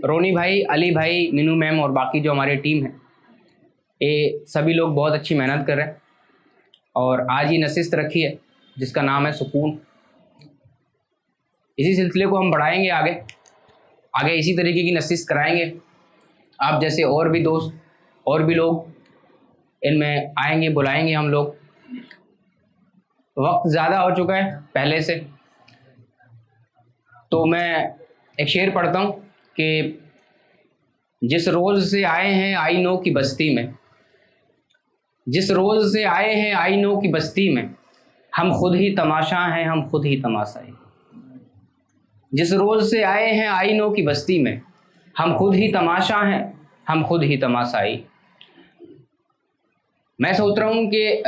रोनी भाई, अली भाई, मीनू मैम और बाकी जो हमारी टीम है, ये सभी लोग बहुत अच्छी मेहनत कर रहे हैं और आज ये नशिस्त रखी है जिसका नाम है सुकून। इसी सिलसिले को हम बढ़ाएंगे आगे आगे इसी तरीके की नशिस्त कराएंगे। आप जैसे और भी दोस्त और भी लोग इनमें आएंगे, बुलाएंगे हम लोग। वक्त ज़्यादा हो चुका है पहले से, तो मैं एक शेर पढ़ता हूँ कि जिस रोज़ से आए हैं आई नो की बस्ती में, जिस रोज़ से आए हैं आई नो की बस्ती में, हम खुद ही तमाशा हैं, हम खुद ही तमाशाई। जिस रोज़ से आए हैं आई नो की बस्ती में, हम खुद ही तमाशा हैं, हम खुद ही तमाशाई। मैं सोच रहा हूँ कि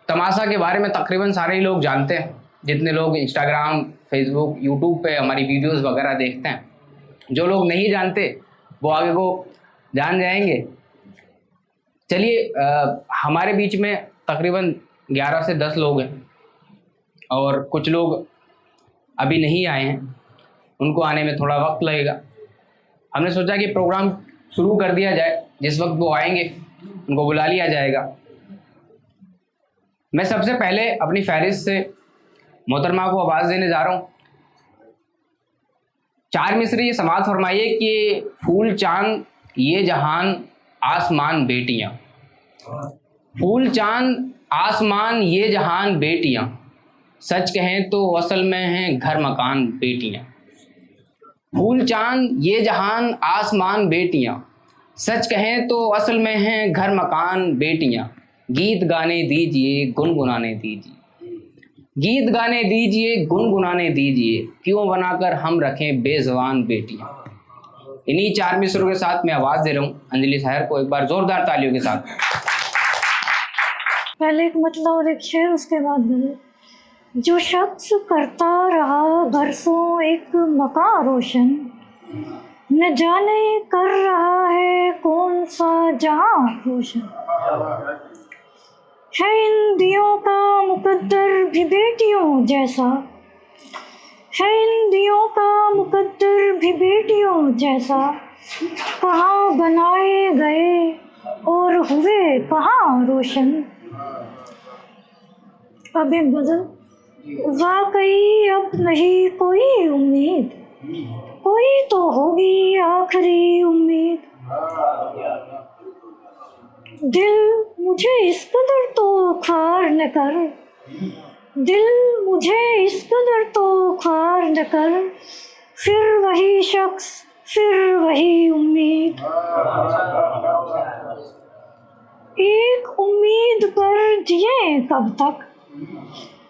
तमाशा के बारे में तकरीबन सारे ही लोग जानते हैं, जितने लोग इंस्टाग्राम, फेसबुक, यूट्यूब पे हमारी वीडियोस वगैरह देखते हैं। जो लोग नहीं जानते वो आगे को जान जाएंगे। चलिए, हमारे बीच में तकरीबन 11 से 10 लोग हैं और कुछ लोग अभी नहीं आए हैं, उनको आने में थोड़ा वक्त लगेगा। हमने सोचा कि प्रोग्राम शुरू कर दिया जाए, जिस वक्त वो आएंगे उनको बुला लिया जाएगा। मैं सबसे पहले अपनी फहरिस्त से मोहतरमा को आवाज़ देने जा रहा हूँ। 4 मिसरे ये समाअत फरमाइए कि फूल चांद ये जहान आसमान बेटियाँ, फूल चांद आसमान ये जहान बेटियाँ, सच कहें तो असल में हैं घर मकान बेटियाँ। फूल चांद ये जहान आसमान बेटियाँ, सच कहें तो असल में हैं घर मकान बेटियाँ। गीत गाने दीजिए गुनगुनाने दीजिए, गीत गाने दीजिए गुनगुनाने दीजिए, क्यों बनाकर हम रखें बेज़बान बेटियाँ। इन्हीं 4 मिसरों के साथ मैं आवाज़ दे रहा हूँ अंजलि साहर को, एक बार ज़ोरदार तालियों के साथ। पहले एक मतलब और एक शेर, उसके बाद बोले। जो शख्स करता रहा बरसों एक मकान रोशन, न जाने कर रहा है कौन सा जहां रोशन। है इन दियों का मुकद्दर भी बेटियों जैसा, है इन दियों का मुकद्दर भी बेटियों जैसा, कहाँ बनाए गए और हुए कहाँ रोशन। अब एक गज़ल। वाकई अब नहीं कोई उम्मीद, कोई तो होगी आखिरी उम्मीद। दिल मुझे इस कदर तो ख्वार न कर, दिल मुझे इस कदर तो ख्वार न कर, फिर वही शख्स फिर वही उम्मीद। एक उम्मीद पर जिए कब तक,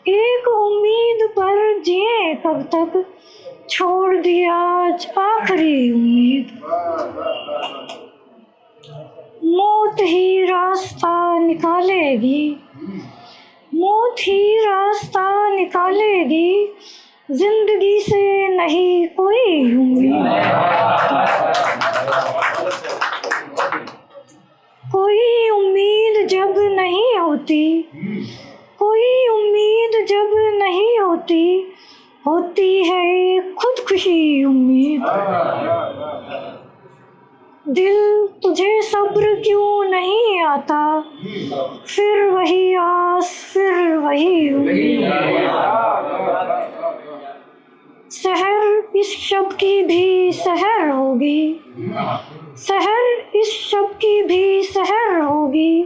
एक उम्मीद पर जिए कब तक, छोड़ दिया आज आखिरी उम्मीद। मौत ही रास्ता निकालेगी, मौत ही रास्ता निकालेगी, जिंदगी से नहीं कोई उम्मीद। कोई उम्मीद जब नहीं होती, कोई उम्मीद जब नहीं होती, होती है खुदकुशी उम्मीद। दिल तुझे सब्र क्यों नहीं आता, फिर वही आस फिर वही उम्मीद। सहर इस शब की भी सहर होगी, सहर इस शब की भी सहर होगी,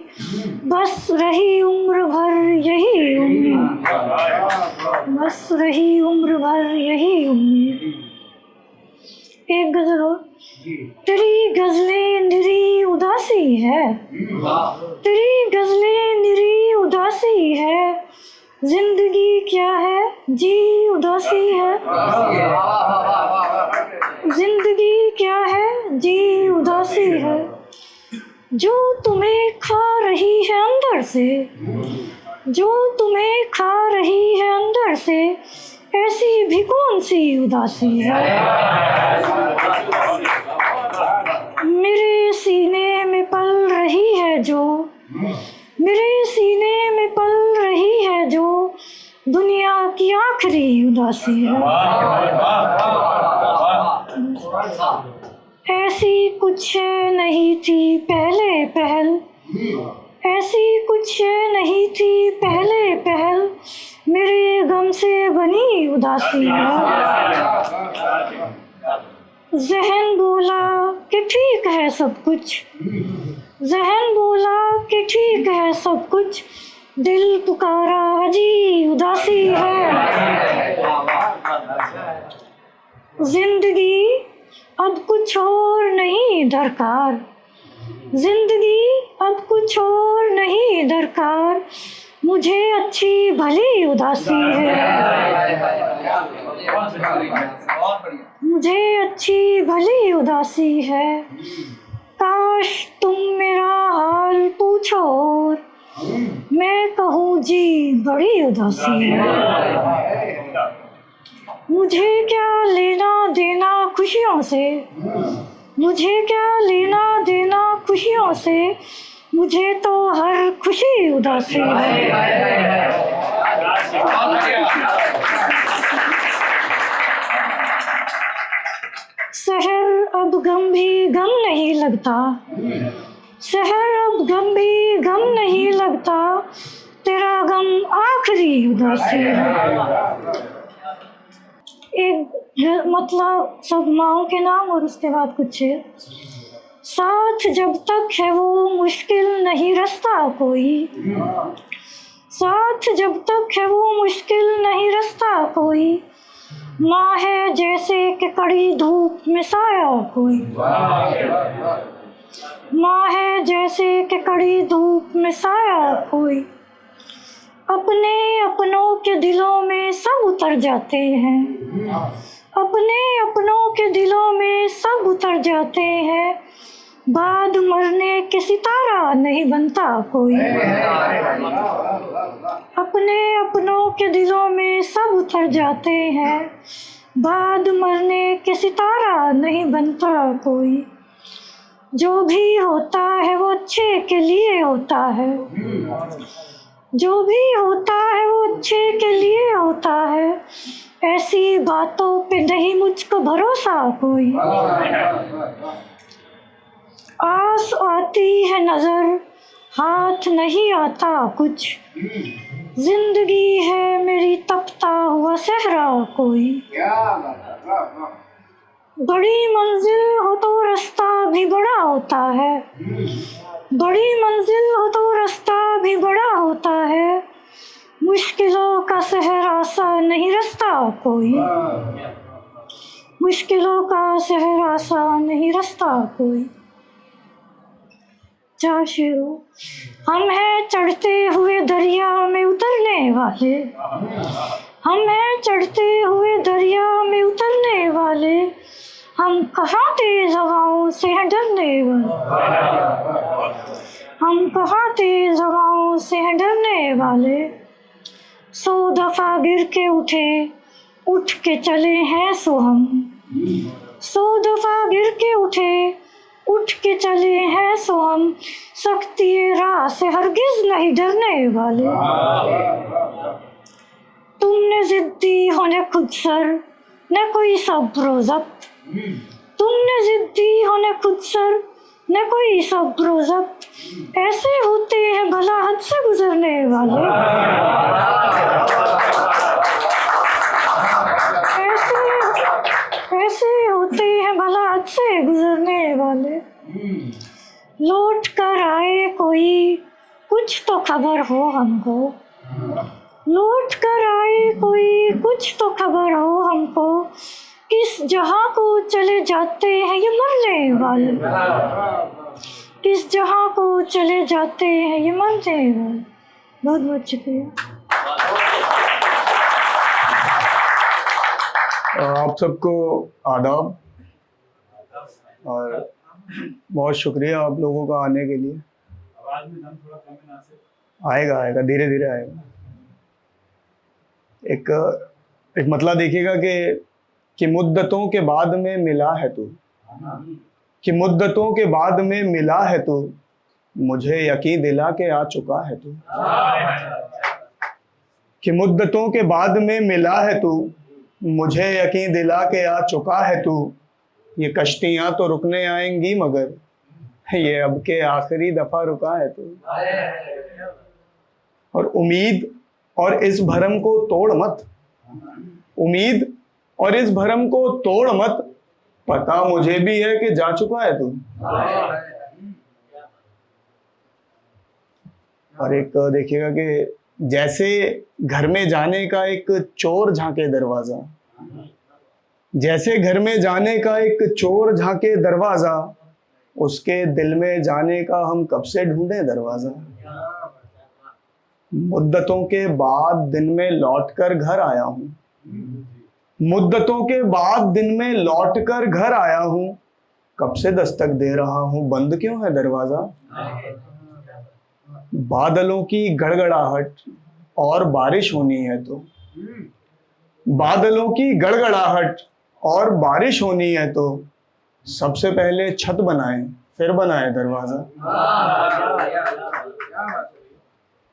बस रही उम्र भर यही उम्मीद, बस रही उम्र भर यही उम्मीद। एक गजल और। तेरी गजलें निरी उदासी है, तेरी गजलें निरी उदासी है, जिंदगी क्या है जी उदासी है, जिंदगी क्या है जी उदासी है। जो तुम्हें खा रही है अंदर से, जो तुम्हें खा रही है अंदर से, ऐसी भी कौन सी उदासी है। मेरे सीने में पल रही है जो, मेरे सीने में पल रही है जो, दुनिया की आखिरी उदासी है। ऐसी कुछ नहीं थी पहले पहल, ऐसी कुछ नहीं थी पहले पहल, मेरे गम से बनी उदासी है। ज़हन बोला कि ठीक है सब कुछ, ज़हन बोला कि ठीक है सब कुछ, दिल पुकारा अजी उदासी है। जिंदगी अब कुछ और नहीं दरकार, जिंदगी अब कुछ और नहीं दरकार, मुझे अच्छी भली उदासी है, मुझे अच्छी भली उदासी है। काश तुम मेरा हाल पूछो और मैं कहूँ जी बड़ी उदासी है। मुझे क्या लेना देना खुशियों से, मुझे क्या लेना देना खुशियों से, मुझे तो हर खुशी उदासी है। शहर अब गम भी गम नहीं लगता, शहर अब गम भी गम नहीं लगता, तेरा गम आखिरी उदासी है। एक मतलब सब माओ के नाम और उसके बाद कुछ है। साथ जब तक है वो मुश्किल नहीं रास्ता कोई, साथ जब तक है वो मुश्किल नहीं रास्ता कोई, माँ है जैसे कि कड़ी धूप में साया कोई, माँ है जैसे कि कड़ी धूप में साया कोई। अपने अपनों के दिलों में सब उतर जाते हैं, अपने अपनों के दिलों में सब उतर जाते हैं, बाद मरने के सितारा नहीं बनता कोई। अपने अपनों के दिलों में सब उतर जाते हैं, बाद मरने के सितारा नहीं बनता कोई। जो भी होता है वो अच्छे के लिए होता है, जो भी होता है वो अच्छे के लिए होता है, ऐसी बातों पे नहीं मुझको भरोसा कोई। आस आती है नजर हाथ नहीं आता कुछ, जिंदगी है मेरी तपता हुआ सहरा कोई। बड़ी मंजिल हो तो रास्ता भी बड़ा होता है, बड़ी मंजिल हो तो रास्ता भी बड़ा होता है, मुश्किलों का शहर आसा नहीं रास्ता कोई, मुश्किलों का शहर आसा नहीं रास्ता कोई। जा शेरो हम हैं चढ़ते हुए दरिया में उतरने वाले, हम हैं चढ़ते हुए दरिया में उतरने वाले, हम कहाँ तेज हवाओं से हैं डरने वाले, हम कहाँ तेज हवाओं से हैं डरने वाले। 100 दफा गिर के उठे उठ के चले हैं सो हम, 100 दफा गिर के उठे उठ के चले हैं सो हम, सख्ती राह से हरगिज नहीं डरने वाले। तुमने जिद्दी होने खुद सर न कोई सब्र ज़ब्त, तुमने जिद्दी होने खुद सर न कोई सब्र ज़ब्त, ऐसे होते हैं भला हद से गुजरने वाले, ऐसे होते हैं भला हद से गुजरने वाले। लौट कर आए कोई कुछ तो खबर हो हमको, लौट कर आए कोई कुछ तो खबर हो हमको, किस जहाँ को चले जाते हैं ये मरने वाले, किस जहाँ को चले जाते हैं ये मरने वाले। बहुत बहुत शुक्रिया। आप सबको आदाब और बहुत शुक्रिया आप लोगों का आने के लिए। आएगा आएगा धीरे धीरे आएगा। एक मतलब देखिएगा कि मुद्दतों के बाद में मिला है तू, कि मुद्दतों के बाद में मिला है तू, मुझे यकीन दिला के आ चुका है तू, कि मुद्दतों के बाद में मिला है तू, मुझे यकीन दिला के आ चुका है तू, ये कश्तियां तो रुकने आएंगी मगर ये अब के आखिरी दफा रुका है तू। और उम्मीद और इस भरम को तोड़ मत, उम्मीद और इस भरम को तोड़ मत, पता मुझे भी है कि जा चुका है तू। और एक देखिएगा कि जैसे घर में जाने का एक चोर झांके दरवाजा, जैसे घर में जाने का एक चोर झांके दरवाजा, उसके दिल में जाने का हम कब से ढूंढे दरवाजा। मुद्दतों के बाद दिन में लौटकर घर आया हूं, मुद्दतों के बाद दिन में लौटकर घर आया हूं, कब से दस्तक दे रहा हूं, बंद क्यों है दरवाजा। बादलों की गड़गड़ाहट और बारिश होनी है तो, बादलों की गड़गड़ाहट और बारिश होनी है तो, सबसे पहले छत बनाए फिर बनाए दरवाजा।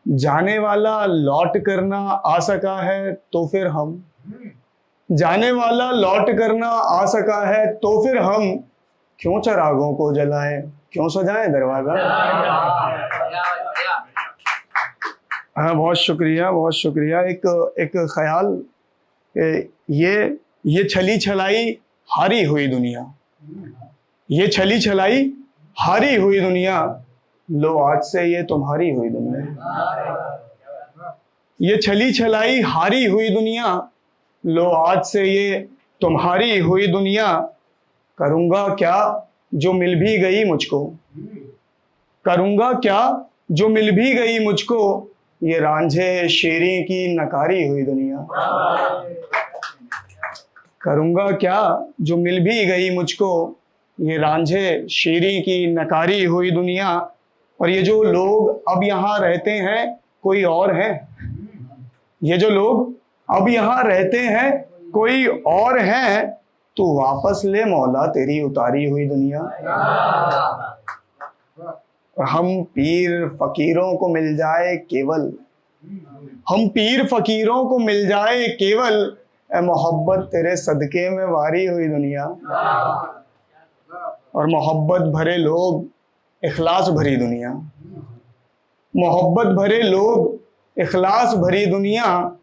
जाने वाला लौट करना आ सका है तो फिर हम, जाने वाला लौट करना आ सका है तो फिर हम, क्यों चरागों को जलाएं, क्यों सजाएं दरवाजा। हाँ, बहुत शुक्रिया, बहुत शुक्रिया। एक ख्याल, ये छली छलाई हारी हुई दुनिया, ये छली छलाई हारी हुई दुनिया, लो आज से ये तुम्हारी हुई दुनिया। ये छली छलाई हारी हुई दुनिया, लो आज से ये तुम्हारी हुई दुनिया। करूंगा क्या जो मिल भी गई मुझको, करूंगा क्या जो मिल भी गई मुझको, ये रांझे शेरी की नकारी हुई दुनिया। करूंगा क्या जो मिल भी गई मुझको, ये रांझे शेरी की नकारी हुई दुनिया। और ये जो लोग अब यहाँ रहते हैं कोई और है, ये जो लोग अब यहाँ रहते हैं कोई और है, तू वापस ले मौला तेरी उतारी हुई दुनिया। हम पीर फकीरों को मिल जाए केवल, हम पीर फकीरों को मिल जाए केवल, ए मोहब्बत तेरे सदके में वारी हुई दुनिया। और मोहब्बत भरे लोग इखलास भरी दुनिया, मोहब्बत भरे लोग इखलास भरी दुनिया,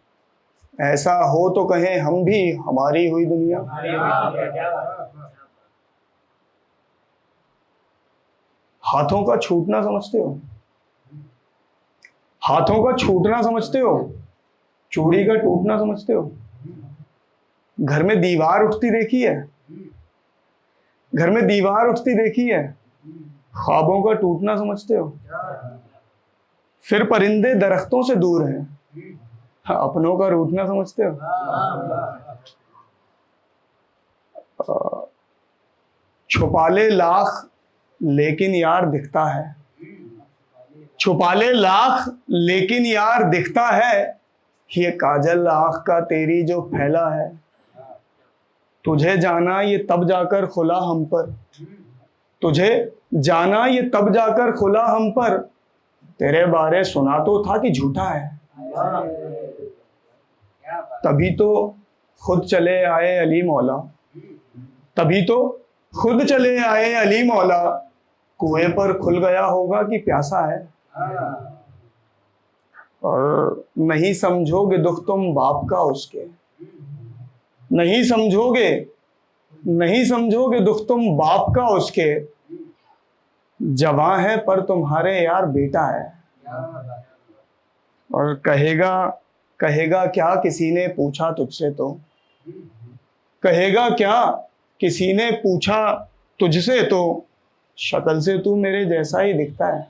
ऐसा हो तो कहें हम भी हमारी हुई दुनिया। हाथों का छूटना समझते हो, हाथों का छूटना समझते हो, चूड़ी का टूटना समझते हो। घर में दीवार उठती देखी है, घर में दीवार उठती देखी है, ख्वाबों का टूटना समझते हो। फिर परिंदे दरख्तों से दूर हैं, अपनों का रूठना समझते हो। छुपा ले लाख लेकिन यार दिखता है, छुपा ले लाख लेकिन यार दिखता है, ये काजल आँख का तेरी जो फैला है। तुझे जाना ये तब जाकर खुला हम पर, तुझे जाना ये तब जाकर खुला हम पर, तेरे बारे सुना तो था कि झूठा है। तभी तो खुद चले आए अली मौला, तभी तो खुद चले आए अली मौला, कुएं पर खुल गया होगा कि प्यासा है। और नहीं समझोगे दुख तुम बाप का उसके, नहीं समझोगे, नहीं समझोगे दुख तुम बाप का उसके, जवां है पर तुम्हारे यार बेटा है। और कहेगा, कहेगा क्या किसी ने पूछा तुझसे तो, कहेगा क्या किसी ने पूछा तुझसे तो, शक्ल से तू मेरे जैसा ही दिखता है।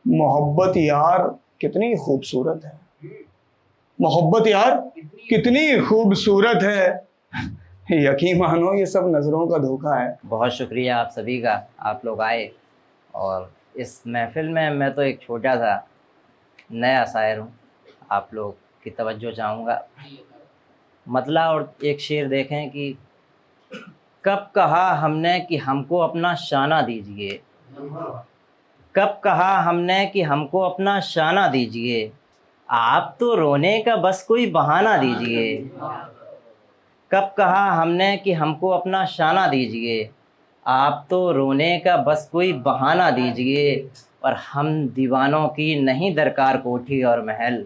मोहब्बत यार कितनी खूबसूरत है, मोहब्बत यार कितनी खूबसूरत है, यकीन मानो ये सब नज़रों का धोखा है। बहुत शुक्रिया आप सभी का, आप लोग आए। और इस महफ़िल में मैं तो एक छोटा सा नया शायर हूँ, आप लोग की तवज्जो चाहूँगा। मतला और एक शेर देखें कि कब कहा हमने कि हमको अपना शाना दीजिए, कब कहा हमने कि हमको अपना शाना दीजिए, आप तो रोने का बस कोई बहाना दीजिए। कब कहा हमने कि हमको अपना शाना दीजिए, आप तो रोने का बस कोई बहाना दीजिए। और हम दीवानों की नहीं दरकार कोठी और महल,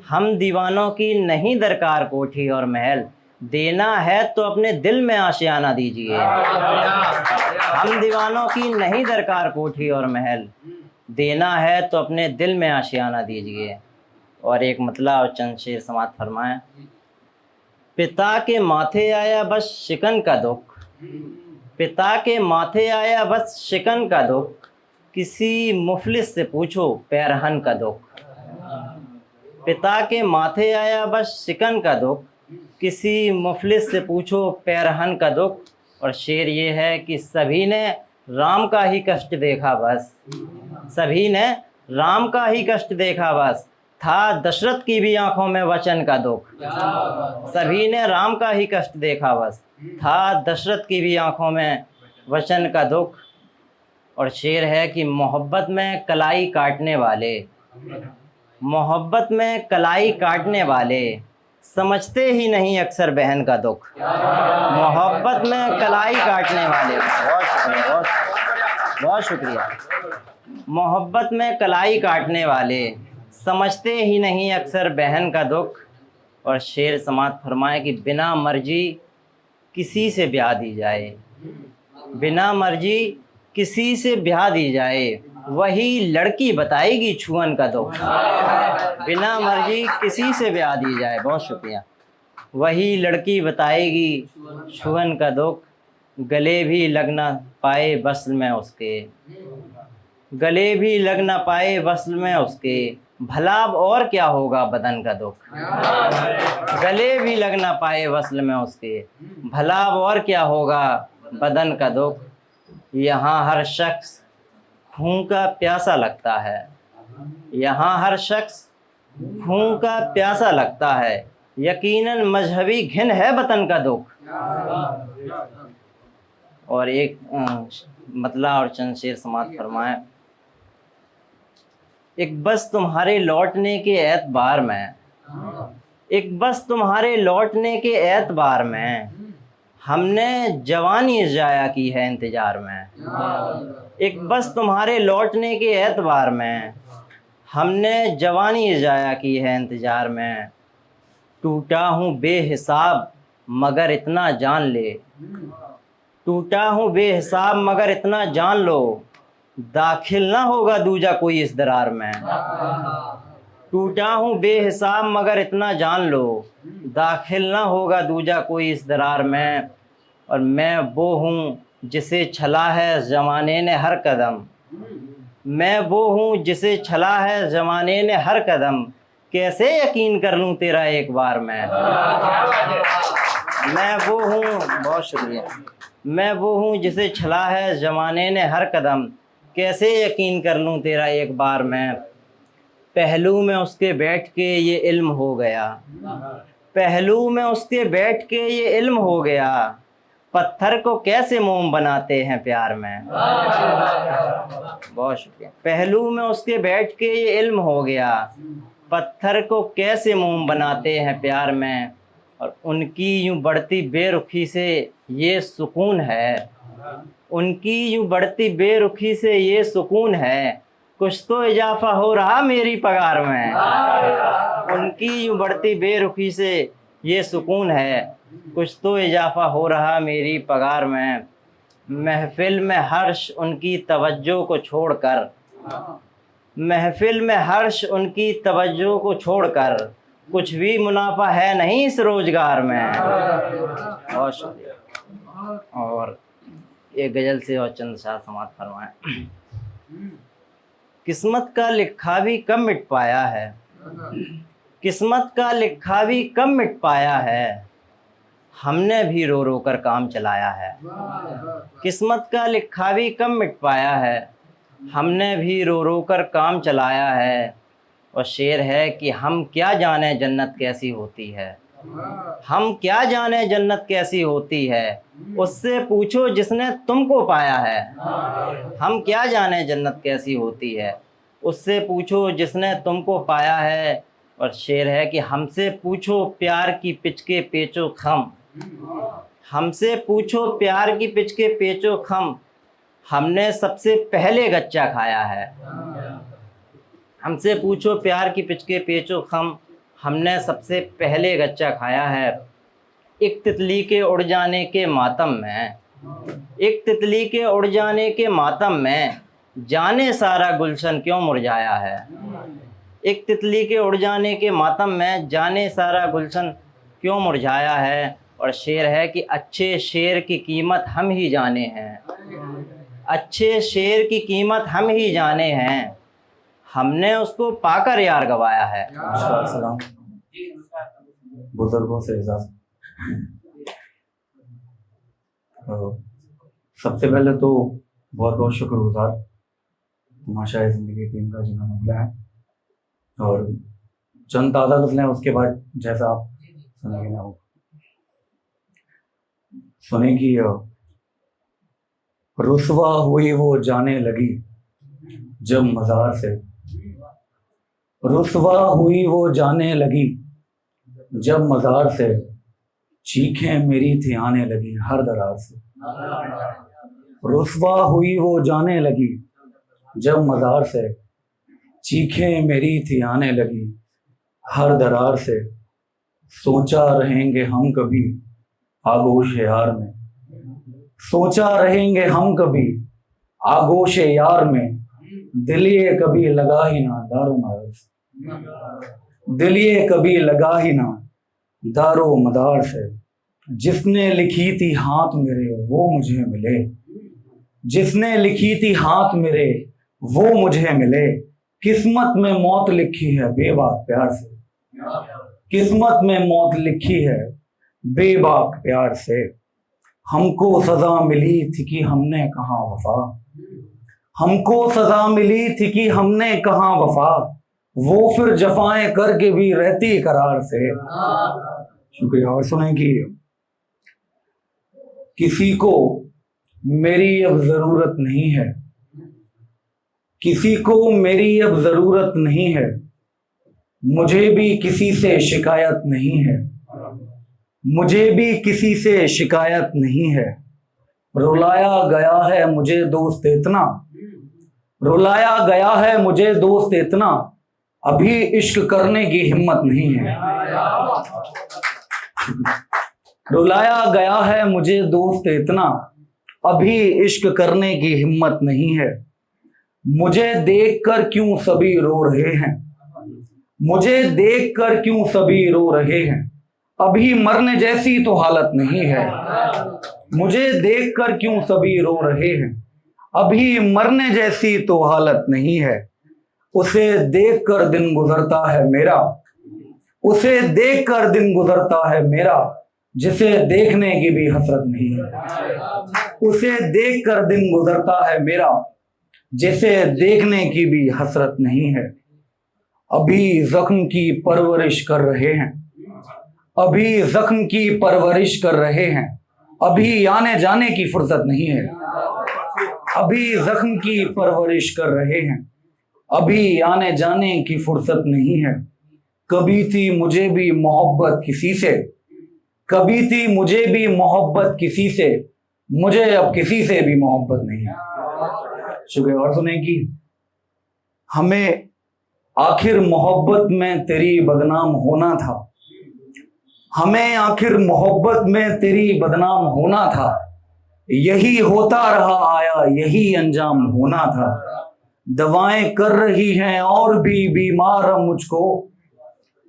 हम दीवानों की नहीं दरकार कोठी और महल, देना है तो अपने दिल में आशियाना दीजिए। हम दीवानों की नहीं दरकार कोठी और महल, देना है तो अपने दिल में आशियाना दीजिए। और एक मतला और चंद शेर समात फरमाएं। पिता के माथे आया बस शिकन का दुख, पिता के माथे आया बस शिकन का दुख, किसी मुफलिस से पूछो पैरहन का दुख। पिता के माथे आया बस शिकन का दुख, किसी मुफलिस से पूछो पैरहन का दुख। और शेर ये है कि सभी ने राम का ही कष्ट देखा बस, सभी ने राम का ही कष्ट देखा बस, था दशरथ की भी आंखों में वचन का दुख। सभी ने राम का ही कष्ट देखा बस, था दशरथ की भी आंखों में वचन का दुख। और शेर है कि मोहब्बत में कलाई काटने वाले, मोहब्बत में कलाई काटने वाले, समझते ही नहीं अक्सर बहन का दुख। मोहब्बत में कलाई काटने वाले, बहुत शुक्रिया, बहुत शुक्रिया। मोहब्बत में कलाई काटने वाले, समझते ही नहीं अक्सर बहन का दुख। और शेर समात फरमाए कि बिना मर्जी किसी से ब्याह दी जाए, बिना मर्जी किसी से ब्याह दी जाए, वही लड़की बताएगी छुअन का दुख। बिना मर्जी किसी से ब्याह दी जाए, बहुत शुक्रिया, वही लड़की बताएगी छुअन का दुख। गले भी लग ना पाए वस्ल में उसके, गले भी लग ना पाए वस्ल में उसके, भला अब और क्या होगा बदन का दुख। गले भी लग ना पाए वस्ल में उसके, भला अब और क्या होगा बदन का दुख। यहाँ हर शख्स खून का प्यासा लगता है, यहाँ हर शख्स खून का प्यासा लगता है, यकीनन मजहबी घिन है वतन का दुख। और एक मतला और चंद शेर समात फरमाए। एक बस तुम्हारे लौटने के एतबार में, एक बस तुम्हारे लौटने के एतबार में, हमने जवानी ज़ाया की है इंतज़ार में। एक बस तुम्हारे लौटने के एतबार में, हमने जवानी ज़ाया की है इंतज़ार में। टूटा हूँ बेहिसाब मगर इतना जान ले, टूटा हूँ बेहिसाब मगर इतना जान लो, दाखिल ना होगा दूजा कोई इस दरार में। टूटा हूँ बेहिसाब मगर इतना जान लो, दाखिल ना होगा दूजा कोई इस दरार में। और मैं वो हूँ जिसे छला है ज़माने ने हर कदम, मैं वो हूँ जिसे छला है ज़माने ने हर कदम, कैसे यकीन कर लूँ तेरा एक बार मैं वो हूँ, बहुत शुक्रिया, मैं वो हूँ जिसे छला है ज़माने ने हर कदम, कैसे यकीन कर लूँ तेरा एक बार मैं। पहलू में उसके बैठ के ये इल्म हो गया, पहलू में उसके बैठ के ये इल्म हो गया, पत्थर को कैसे मोम बनाते हैं प्यार में। बहुत शुक्रिया। पहलू में उसके बैठ के ये इल्म हो गया, पत्थर को कैसे मोम बनाते हैं प्यार में। और उनकी यूं बढ़ती बेरुखी से ये सुकून है, उनकी यूं बढ़ती बेरुखी से ये सुकून है, कुछ तो इजाफा हो रहा मेरी पगार में। उनकी यूं बढ़ती बेरुखी से ये सुकून है, कुछ तो इजाफा हो रहा मेरी पगार में। महफिल में हर्ष उनकी तवज्जो को छोड़कर, महफिल में हर्ष उनकी तवज्जो को छोड़कर, कुछ भी मुनाफा है नहीं इस रोजगार में। बहुत शुक्रिया। और एक गज़ल से और चंद शाह समात फरमाएं। किस्मत का लिखा भी कम मिट पाया है, किस्मत का लिखा भी कम मिट पाया है, हमने भी रो रो कर काम चलाया है। किस्मत का लिखा भी कम मिट पाया है, हमने भी रो रो कर काम चलाया है। और शेर है कि हम क्या जाने जन्नत कैसी होती है, हम क्या जाने जन्नत कैसी होती है, उससे पूछो जिसने तुमको पाया है। हम क्या जाने जन्नत कैसी होती है, उससे पूछो जिसने तुमको पाया है। और शेर है कि हमसे पूछो प्यार की पिच के पेचो खम, हमसे पूछो प्यार की पिच के पेचो खम, हमने सबसे पहले गच्चा खाया है। हमसे पूछो प्यार की पिच के पेचो खम, हमने सबसे पहले गच्चा खाया है। एक तितली के उड़ जाने के मातम में, एक तितली के उड़ जाने के मातम में, जाने सारा गुलशन क्यों मुरझाया है। एक तितली के उड़ जाने के मातम में, जाने सारा गुलशन क्यों मुरझाया है। और शेर है कि अच्छे शेर की कीमत हम ही जाने हैं, अच्छे शेर की कीमत हम ही जाने हैं, हमने उसको पाकर यार गवाया है। सलाम बुजुर्गों से इजाज़त। सबसे पहले तो बहुत बहुत शुक्रगुजार तमाशाए ज़िंदगी टीम का जिन्होंने बुलाया, और चंद ताज़ा गज़लें उसके बाद जैसा आप सुनेंगे ना वो सुनेगी। रुसवा हुई वो जाने लगी जब मज़ार से, रुसवा हुई वो जाने लगी जब मज़ार से, चीखें मेरी थी आने लगी हर दरार से। रुसवा हुई वो जाने लगी जब मज़ार से, चीखें मेरी थी आने लगी हर दरार से। सोचा रहेंगे हम कभी आगोश यार में, सोचा रहेंगे हम कभी आगोश यार में, दिल ये कभी लगा ही ना दारो मदार से, दिल ये कभी लगा ही ना दारो मदार से। जिसने लिखी थी हाथ मेरे वो मुझे मिले, जिसने लिखी थी हाथ मेरे वो मुझे मिले। किस्मत में मौत लिखी है बेबाक प्यार से, किस्मत में मौत लिखी है बेबाक प्यार से। हमको सजा मिली थी कि हमने कहाँ वफा, हमको सजा मिली थी कि हमने कहाँ वफा, वो फिर जफाएं करके भी रहती करार से। शुक्रिया। और सुने कि किसी को मेरी अब जरूरत नहीं है, किसी को मेरी अब जरूरत नहीं है, मुझे भी किसी से शिकायत नहीं है, मुझे भी किसी से शिकायत नहीं है। रुलाया गया है मुझे दोस्त इतना, रुलाया गया है मुझे दोस्त इतना, अभी इश्क करने की हिम्मत नहीं है। रुलाया गया है मुझे दोस्त इतना, अभी इश्क करने की हिम्मत नहीं है। मुझे देखकर क्यों सभी रो रहे हैं, मुझे देखकर क्यों सभी रो रहे हैं, अभी मरने जैसी तो हालत नहीं है। मुझे देखकर क्यों सभी रो रहे हैं, अभी मरने जैसी तो हालत नहीं है। उसे देखकर दिन गुजरता है मेरा, उसे देखकर दिन गुजरता है मेरा, जिसे देखने की भी हसरत नहीं है। उसे देखकर दिन गुजरता है मेरा, जिसे देखने की भी हसरत नहीं है। अभी जख्म की परवरिश कर रहे हैं, अभी जख्म की परवरिश कर रहे हैं, अभी आने जाने की फुर्सत नहीं है। अभी जख्म की परवरिश कर रहे हैं, अभी आने जाने की फुर्सत नहीं है। कभी थी मुझे भी मोहब्बत किसी से, कभी थी मुझे भी मोहब्बत किसी से, मुझे अब किसी से भी मोहब्बत नहीं है। शुक्रिया। और सुने कि हमें आखिर मोहब्बत में तेरी बदनाम होना था, हमें आखिर मोहब्बत में तेरी बदनाम होना था, यही होता रहा आया यही अंजाम होना था। दवाएं कर रही हैं और भी बीमार मुझको,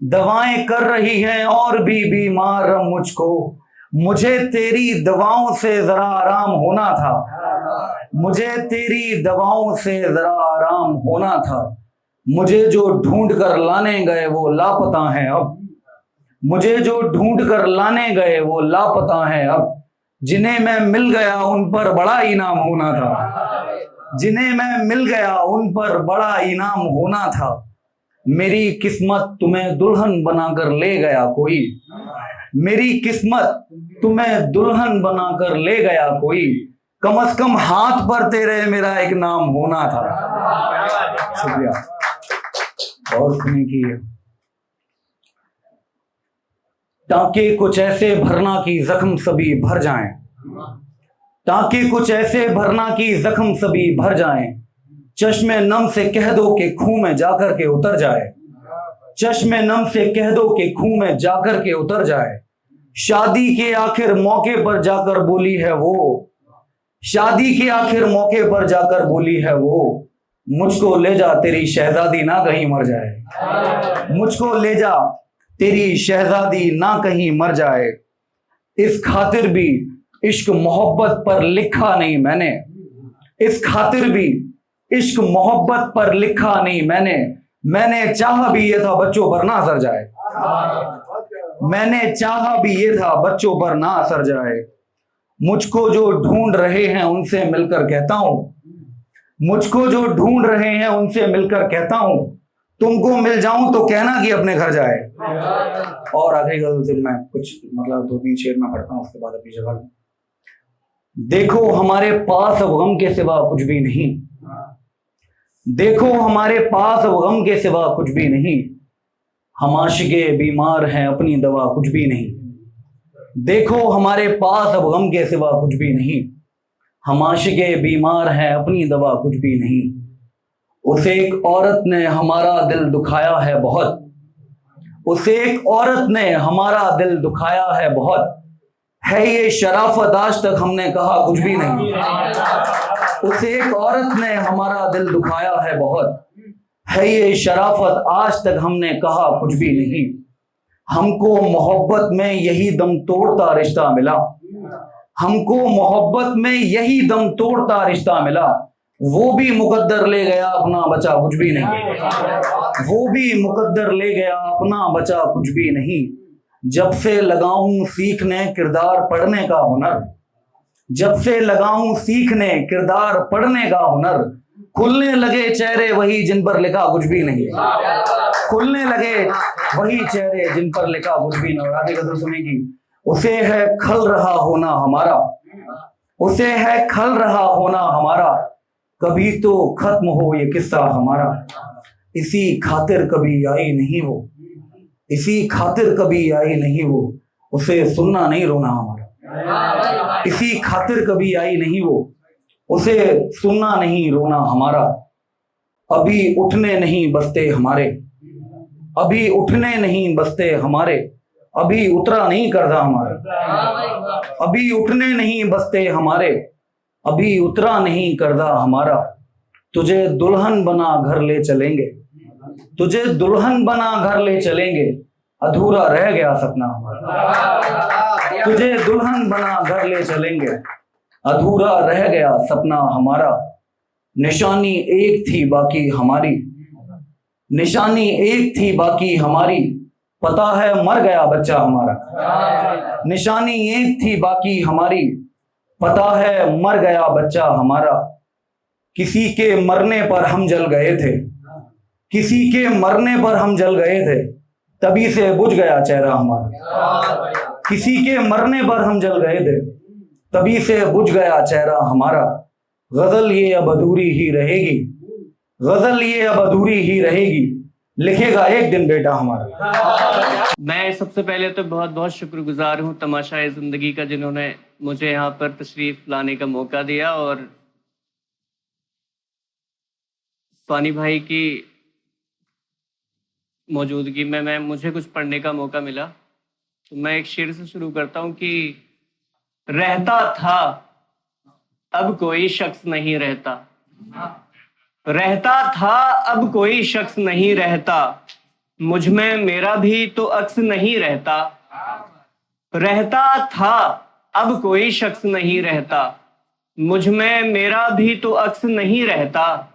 दवाएं कर रही हैं और भी बीमार मुझको, मुझे तेरी दवाओं से जरा आराम होना था, मुझे तेरी दवाओं से जरा आराम होना था। मुझे जो ढूंढ कर लाने गए वो लापता हैं अब, मुझे जो ढूंढ कर लाने गए वो लापता हैं अब। जिन्हें मैं मिल गया उन पर बड़ा इनाम होना था, जिन्हें मैं मिल गया उन पर बड़ा इनाम होना था। मेरी किस्मत तुम्हें दुल्हन बनाकर ले गया कोई, मेरी किस्मत तुम्हें दुल्हन बनाकर ले गया कोई, कम से कम हाथ पर तेरे मेरा एक नाम होना था। शुक्रिया। और सुने की टांके कुछ ऐसे भरना कि जख्म सभी भर जाएं, टांके कुछ ऐसे भरना कि जख्म सभी भर जाएं, चश्मे नम से कह दो कि खूह में जाकर के उतर जाए, चश्मे नम से कह दो कि खूह में जाकर के उतर जाए। शादी के आखिर मौके पर जाकर बोली है वो, शादी के आखिर मौके पर जाकर बोली है वो, मुझको ले जा तेरी शहजादी ना कहीं मर जाए, मुझको ले जा तेरी शहजादी ना कहीं मर जाए। इस खातिर भी इश्क मोहब्बत पर लिखा नहीं मैंने, इस खातिर भी इश्क मोहब्बत पर लिखा नहीं मैंने, मैंने चाहा भी ये था बच्चों पर ना असर जाए, मैंने चाहा भी ये था बच्चों पर ना असर जाए। मुझको जो ढूंढ रहे हैं उनसे मिलकर कहता हूं, मुझको जो ढूंढ रहे हैं उनसे मिलकर कहता हूं, तुमको मिल जाऊं तो कहना कि अपने घर जाए। और आखिरी गजल से मैं कुछ मतलब 2-3 शेर में पढ़ता हूं, उसके बाद अपनी जगह। देखो हमारे पास अब गम के सिवा कुछ भी नहीं, देखो हमारे पास अब गम के सिवा कुछ भी नहीं, हम आशिके बीमार हैं अपनी दवा कुछ भी नहीं। देखो हमारे पास अब गम के सिवा कुछ भी नहीं, हम आशिके बीमार हैं अपनी दवा कुछ भी नहीं। उस एक औरत ने हमारा दिल दुखाया है बहुत, उस एक औरत ने हमारा दिल दुखाया है बहुत, है ये शराफत आज तक हमने कहा कुछ भी नहीं। उस एक औरत ने हमारा दिल दुखाया है बहुत, है ये शराफत आज तक हमने कहा कुछ भी नहीं। हमको मोहब्बत में यही दम तोड़ता रिश्ता मिला, हमको मोहब्बत में यही दम तोड़ता रिश्ता मिला, वो भी मुकद्दर ले गया अपना बचा कुछ भी नहीं, वो भी मुकद्दर ले गया अपना बचा कुछ भी नहीं। जब से लगाऊं सीखने किरदार पढ़ने का हुनर, जब से लगाऊं सीखने किरदार पढ़ने का हुनर, खुलने लगे चेहरे वही जिन पर लिखा कुछ भी नहीं, खुलने लगे वही चेहरे जिन पर लिखा कुछ भी नहीं। और आगे गजल सुनेगी। उसे है खल रहा होना हमारा, उसे है खल रहा होना हमारा, कभी तो खत्म हो ये किस्सा हमारा, इसी खातिर कभी आई नहीं वो, इसी खातिर कभी आई नहीं वो, उसे सुनना नहीं रोना हमारा, इसी खातिर कभी आई नहीं वो, उसे सुनना नहीं रोना हमारा। अभी उठने नहीं बसते हमारे, अभी उठने नहीं बसते हमारे, अभी उतरा नहीं कर्जा हमारा, अभी उठने नहीं बसते हमारे, अभी उतरा नहीं कर्जा हमारा। तुझे दुल्हन बना घर ले चलेंगे, तुझे दुल्हन बना घर ले चलेंगे, अधूरा रह गया सपना हमारा, तुझे दुल्हन बना घर ले चलेंगे, अधूरा रह गया सपना हमारा। निशानी एक थी बाकी हमारी, निशानी एक थी बाकी हमारी, पता है मर गया बच्चा हमारा, निशानी एक थी बाकी हमारी, पता है मर गया बच्चा हमारा। किसी के मरने पर हम जल गए थे, किसी के मरने पर हम जल गए थे, तभी से बुझ गया चेहरा हमारा, किसी के मरने पर हम जल गए थे, तभी से बुझ गया चेहरा हमारा। गजल ये अब अधूरी ही रहेगी, गजल ये अब अधूरी ही रहेगी, लिखेगा एक दिन बेटा हमारा। मैं सबसे पहले तो बहुत बहुत शुक्रगुजार हूँ तमाशाए ज़िंदगी का, जिन्होंने मुझे यहाँ पर तशरीफ लाने का मौका दिया, और फानी भाई की मौजूदगी में मुझे कुछ पढ़ने का मौका मिला। तो मैं एक शेर से शुरू करता हूँ कि रहता था अब कोई शख्स नहीं रहता, रहता था अब कोई शख्स नहीं रहता, मुझ में मेरा भी तो अक्स नहीं रहता, रहता था अब कोई शख्स नहीं रहता, मुझ में मेरा भी तो अक्स नहीं रहता,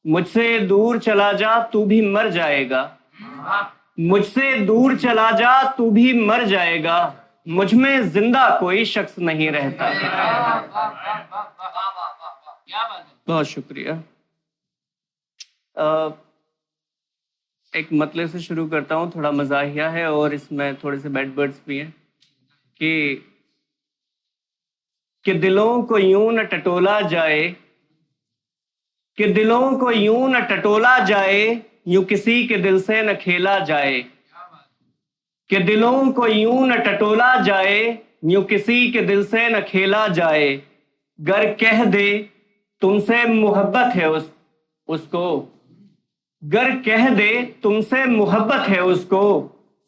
मुझसे दूर चला जा तू भी मर जाएगा, मुझसे दूर चला जा तू भी मर जाएगा, मुझ में जिंदा कोई शख्स नहीं रहता। बहुत शुक्रिया। एक मतले से शुरू करता हूँ, थोड़ा मज़ाहिया है और इसमें थोड़े से बैड वर्ड्स भी हैं कि दिलों को यूं न टटोला जाए, कि दिलों को यूं न टटोला जाए, यूं किसी के दिल से न खेला जाए, कि दिलों को यूं न टटोला जाए, यूं किसी के दिल से न खेला जाए। गर कह दे तुमसे मोहब्बत है उसको, गर कह दे तुमसे मोहब्बत है उसको,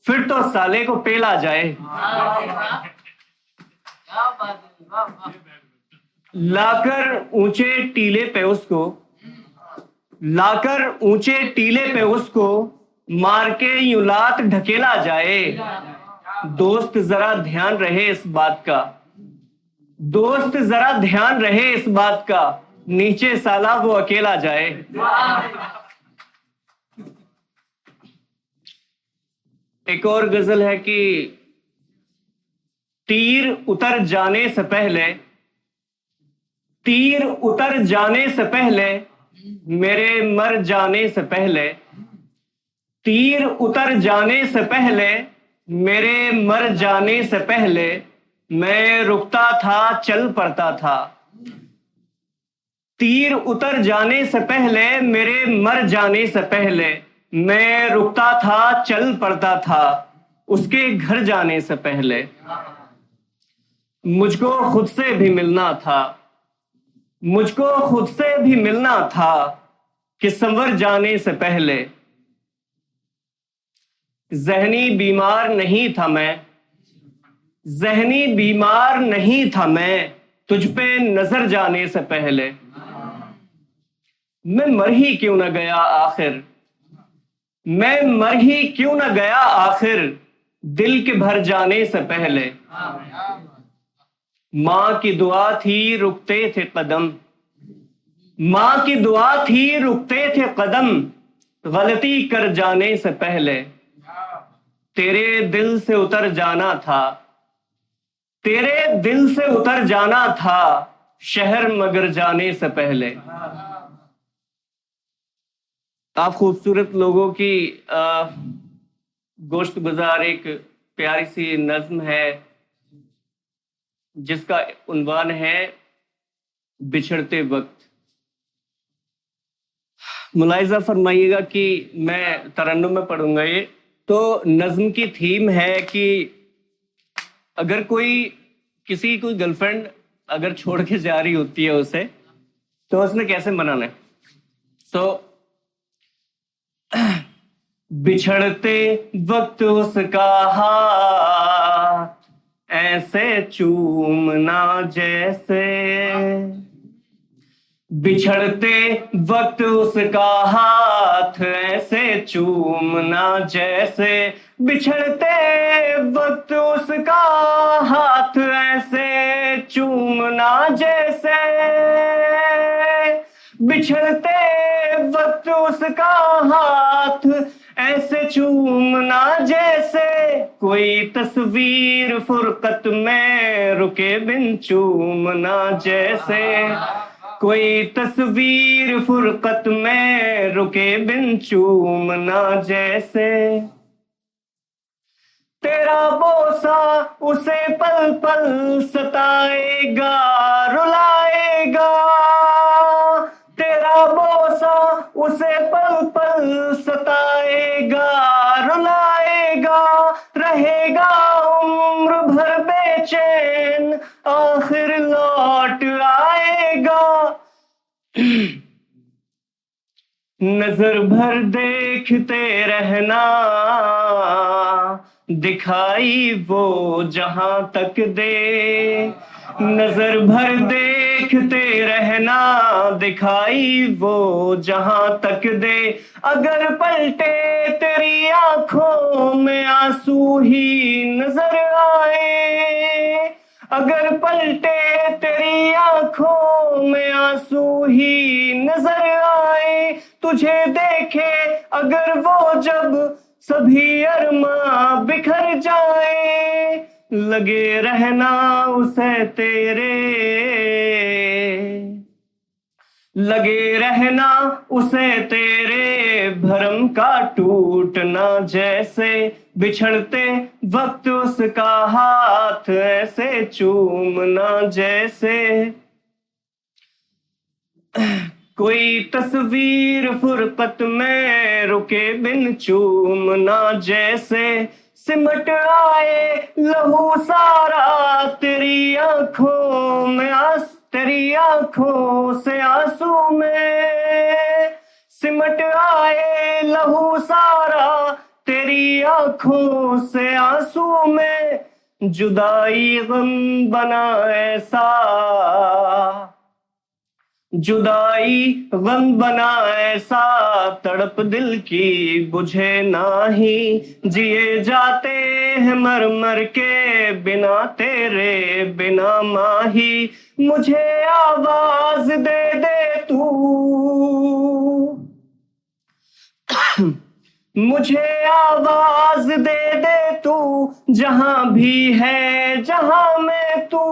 फिर तो साले को पेला जाए। लाकर ऊंचे टीले पे उसको, लाकर ऊंचे टीले पे उसको, मार के यूं लात ढकेला जाए। दोस्त जरा ध्यान रहे इस बात का, दोस्त जरा ध्यान रहे इस बात का, नीचे साला वो अकेला जाए। एक और गजल है कि तीर उतर जाने से पहले, तीर उतर जाने से पहले, मेरे मर जाने से पहले, तीर उतर जाने से पहले, मेरे मर जाने से पहले, मैं रुकता था चल पड़ता था। तीर उतर जाने से पहले, मेरे मर जाने से पहले, मैं रुकता था चल पड़ता था, उसके घर जाने से पहले। मुझको खुद से भी मिलना था, मुझको खुद से भी मिलना था, कि संवर जाने से पहले। जहनी बीमार नहीं था मैं, जहनी बीमार नहीं था मैं, तुझ पे नजर जाने से पहले। मैं मर ही क्यों न गया आखिर, मैं मर ही क्यों न गया आखिर, दिल के भर जाने से पहले। मां की दुआ थी रुकते थे कदम, मां की दुआ थी रुकते थे कदम, गलती कर जाने से पहले। तेरे दिल से उतर जाना था, तेरे दिल से उतर जाना था, शहर मगर जाने से पहले। आप खूबसूरत लोगों की गोश्त गुजार एक प्यारी सी नज्म है जिसका उन्वान है बिछड़ते वक्त। मुलाहिजा फरमाइएगा कि मैं तरन्नुम में पढ़ूंगा ये। तो नज्म की थीम है कि अगर कोई किसी कोई गर्लफ्रेंड अगर छोड़ के जा रही होती है उसे, तो उसने कैसे मनाना है। बिछड़ते वक्त उसका हाथ ऐसे चूमना जैसे, बिछड़ते वक्त उसका हाथ ऐसे चूमना जैसे, बिछड़ते वक्त उसका हाथ ऐसे चूमना जैसे, बिछड़ते वक्त उसका हाथ ऐसे चूमना जैसे, कोई तस्वीर फुरकत में रुके बिन चूमना जैसे, कोई तस्वीर फुरकत में रुके बिन चूमना जैसे। तेरा बोसा उसे पल पल सताएगा रुलाएगा, तेरा बोसा उसे पल पल सताएगा रुलाएगा, रहेगा उम्र भर बेचैन आखिर लौट आएगा। नजर भर देखते रहना दिखाई वो जहां तक दे, नजर भर देखते रहना दिखाई वो जहां तक दे, अगर पलटे तेरी आंखों में आंसू ही नजर आए, अगर पलटे तेरी आंखों में आंसू ही नजर आए, तुझे देखे अगर वो जब सभी अरमां बिखर जाए, लगे रहना उसे तेरे, लगे रहना उसे तेरे भरम का टूटना जैसे, बिछड़ते वक्त उसका हाथ ऐसे चूमना जैसे, कोई तस्वीर फुरकत में रुके बिन चूमना जैसे, सिमट आए लहू सारा तेरी आंखों में तेरी आंखों से आंसू में, सिमट आए लहू सारा तेरी आंखों से आंसू में, जुदाई गम बना ऐसा, जुदाई गम बना ऐसा, तड़प दिल की बुझे नाही, जिए जाते हैं मर मर के बिना तेरे बिना माही, मुझे आवाज दे दे तू, मुझे आवाज दे दे तू, जहां भी है जहां में तू,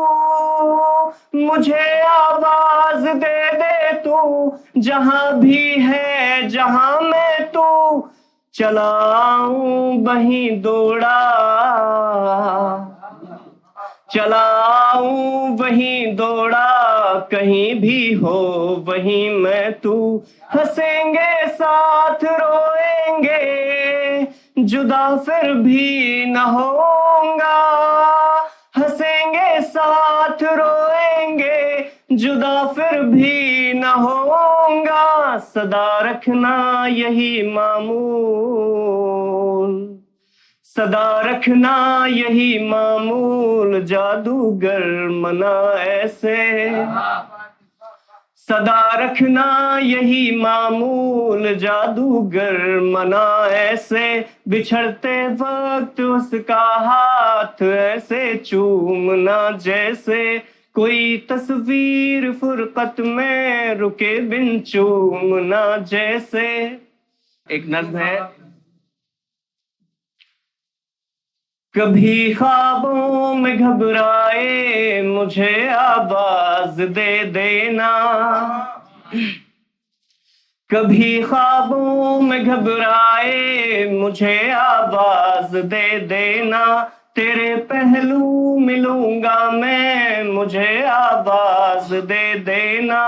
मुझे आवाज दे दे तू, जहां भी है जहां में तू, चलाऊं वहीं दौड़ा, चलाऊं वहीं दौड़ा, कहीं भी हो वहीं मैं तू, हंसेंगे साथ रोएंगे, जुदा फिर भी न होऊंगा, हंसेंगे साथ रोएंगे, जुदा फिर भी न होऊंगा, सदा रखना यही मामूल, सदा रखना यही मामूल, जादूगर मना ऐसे, सदा रखना यही मामूल, जादूगर मना ऐसे, बिछड़ते वक्त उसका हाथ ऐसे चूमना जैसे, कोई तस्वीर फुरकत में रुके बिन चूमना जैसे। एक नज़्म है, कभी ख्वाबों में घबराए मुझे आवाज दे देना, कभी ख्वाबों में घबराए मुझे आवाज दे देना, तेरे पहलू मिलूंगा मैं मुझे आवाज दे देना,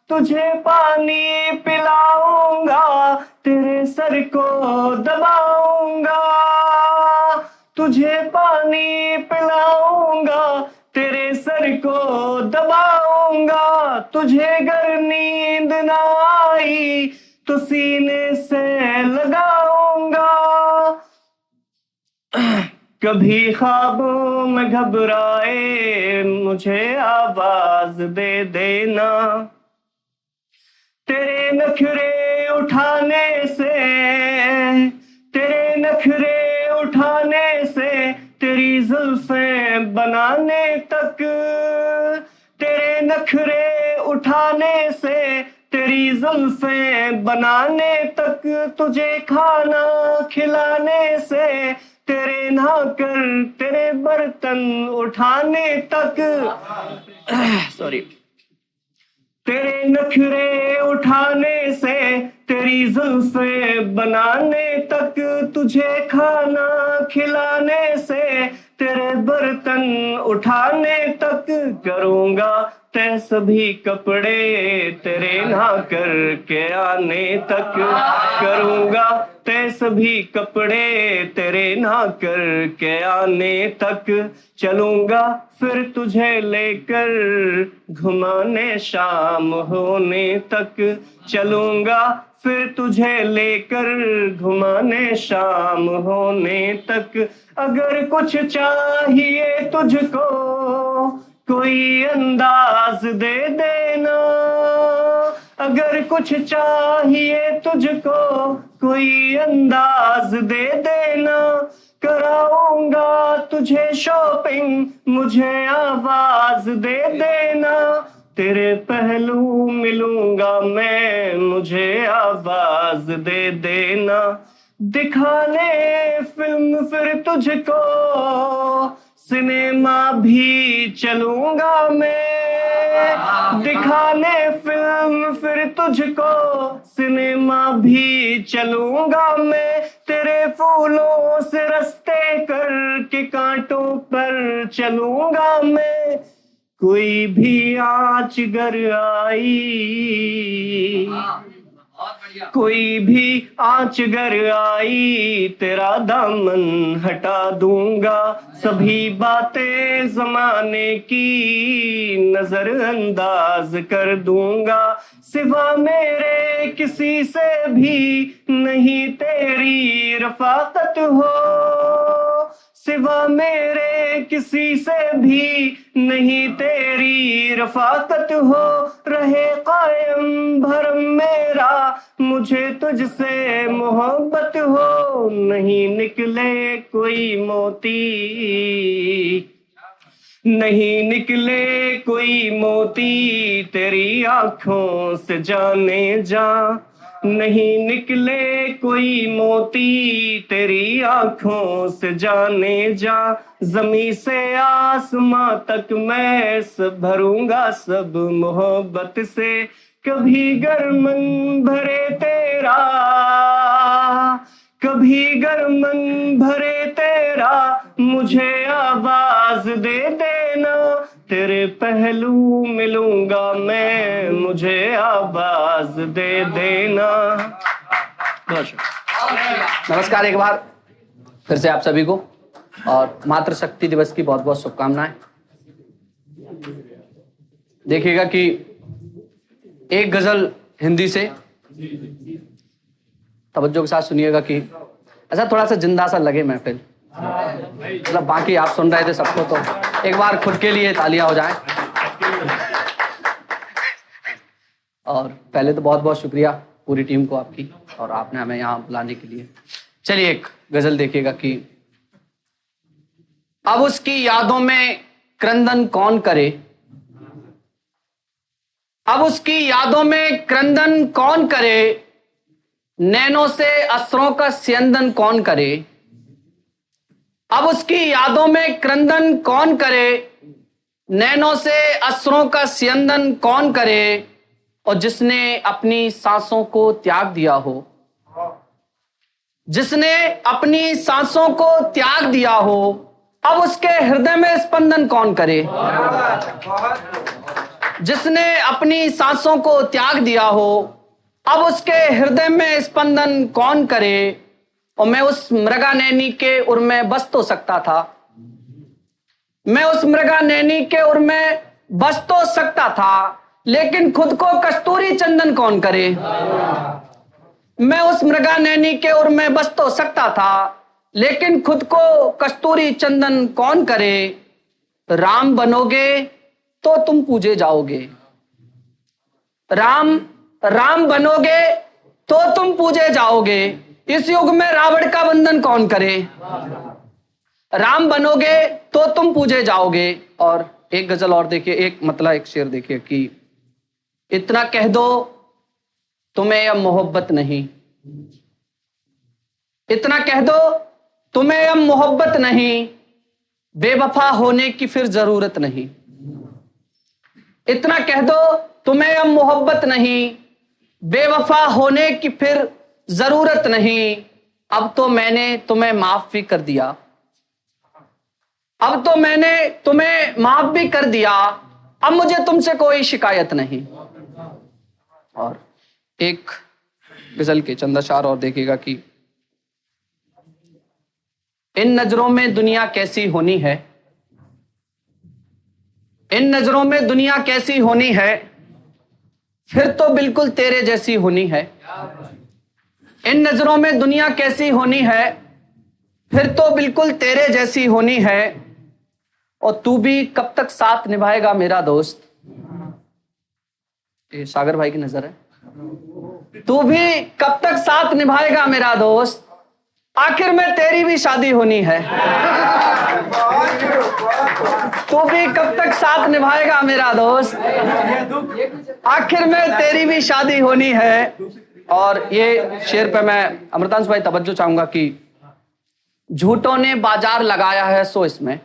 तुझे पानी पिलाऊंगा तेरे सर को दबाऊंगा, तुझे पानी पिलाऊंगा तेरे सर को दबाऊंगा, तुझे अगर नींद ना आई तो सीने से लगाऊंगा, कभी ख्वाबों में घबराए मुझे आवाज दे देना, तेरे नखरे उठाने से, तेरे नखरे उठाने से, तेरी जुल्फें बनाने तक, तेरे नखरे उठाने से, तेरी जुल्फें बनाने तक, तुझे खाना खिलाने से, तेरे नहाकर तेरे बर्तन उठाने तक, सॉरी, तेरे नखरे उठाने से, तेरी जुल्फें बनाने तक, तुझे खाना खिलाने से, तेरे बर्तन उठाने तक, करूंगा तय सभी कपड़े तेरे नहा कर के आने तक, करूंगा तय सभी कपड़े तेरे नहा कर के आने तक, चलूंगा फिर तुझे लेकर घुमाने शाम होने तक, चलूंगा फिर तुझे लेकर घुमाने शाम होने तक, अगर कुछ चाहिए तुझको कोई अंदाज दे देना, अगर कुछ चाहिए तुझको कोई अंदाज दे देना, कराऊंगा तुझे शॉपिंग मुझे आवाज दे देना, तेरे पहलू मिलूंगा मैं मुझे आवाज दे देना, दिखाने फिल्म फिर तुझको सिनेमा भी चलूंगा मैं, दिखाने फिल्म फिर तुझको सिनेमा भी चलूंगा मैं, तेरे फूलों से रास्ते करके कांटों पर चलूंगा मैं, कोई भी आँच गर आई, कोई भी आँच गर आई तेरा दामन हटा दूंगा, सभी बातें जमाने की नजरअंदाज कर दूंगा। सिवा मेरे किसी से भी नहीं तेरी रफाकत हो, सिवा मेरे किसी से भी नहीं तेरी रफाकत हो। रहे कायम भरम मेरा मुझे तुझसे मोहब्बत हो, नहीं निकले कोई मोती, नहीं निकले कोई मोती तेरी आंखों से जाने जा, नहीं निकले कोई मोती तेरी आंखों से जाने जा। जमी से आसमां तक मैं सब भरूंगा सब मोहब्बत से, कभी गरमन भरे तेरा, कभी गरमन भरे तेरा मुझे आवाज दे देना, तेरे पहलू मिलूंगा मैं मुझे आवाज दे देना। नमस्कार एक बार फिर से आप सभी को, और मातृशक्ति दिवस की बहुत बहुत शुभकामनाएं। देखिएगा कि एक गजल हिंदी से, तवज्जो के साथ सुनिएगा कि ऐसा थोड़ा सा जिंदा सा लगे महफिल, मतलब बाकी आप सुन रहे थे सबको, तो एक बार खुद के लिए तालियां हो जाएं। और पहले तो बहुत बहुत शुक्रिया पूरी टीम को आपकी, और आपने हमें यहाँ बुलाने के लिए। चलिए एक गजल देखिएगा कि अब उसकी यादों में क्रंदन कौन करे, अब उसकी यादों में क्रंदन कौन करे, नैनों से असरों का स्यंदन कौन करे। अब उसकी यादों में क्रंदन कौन करे, नैनों से असरों का स्यंदन कौन करे, और जिसने अपनी सांसों को त्याग दिया हो, जिसने अपनी सांसों को त्याग दिया हो, अब उसके हृदय में स्पंदन कौन करे। जिसने अपनी सांसों को त्याग दिया हो, अब उसके हृदय में स्पंदन कौन करे। और मैं उस मृगा नैनी के उर में बस तो सकता था, मैं उस मृगा नैनी के उर में बस तो सकता था, लेकिन खुद को कस्तूरी चंदन कौन करे। मैं उस मृगा नैनी के उर में बस तो सकता था, लेकिन खुद को कस्तूरी चंदन कौन करे। राम बनोगे तो तुम पूजे जाओगे, राम राम बनोगे तो तुम पूजे जाओगे, इस युग में रावण का बंधन कौन करे। राम बनोगे तो तुम पूजे जाओगे। और एक गजल और देखिए, एक मतलब एक शेर देखिए कि इतना कह दो तुम्हें अब मोहब्बत नहीं, इतना कह दो तुम्हें अब मोहब्बत नहीं, बेवफा होने की फिर जरूरत नहीं। इतना कह दो तुम्हें अब मोहब्बत नहीं, बेवफा होने की फिर जरूरत नहीं। अब तो मैंने तुम्हें माफ भी कर दिया, अब तो मैंने तुम्हें माफ भी कर दिया, अब मुझे तुमसे कोई शिकायत नहीं। और एक गजल के चंद अशार और देखिएगा कि इन नजरों में दुनिया कैसी होनी है, इन नजरों में दुनिया कैसी होनी है, फिर तो बिल्कुल तेरे जैसी होनी है। इन नजरों में दुनिया कैसी होनी है, फिर तो बिल्कुल तेरे जैसी होनी है। और तू भी कब तक साथ निभाएगा मेरा दोस्त, ये सागर भाई की नजर है। तू भी कब तक साथ निभाएगा मेरा दोस्त, आखिर में तेरी भी शादी होनी है। तू भी कब तक साथ निभाएगा मेरा दोस्त, आखिर में तेरी भी शादी होनी है। और ये शेर पे मैं अमृतांश भाई तवज्जो चाहूंगा कि झूठों ने बाजार लगाया है सो इसमें,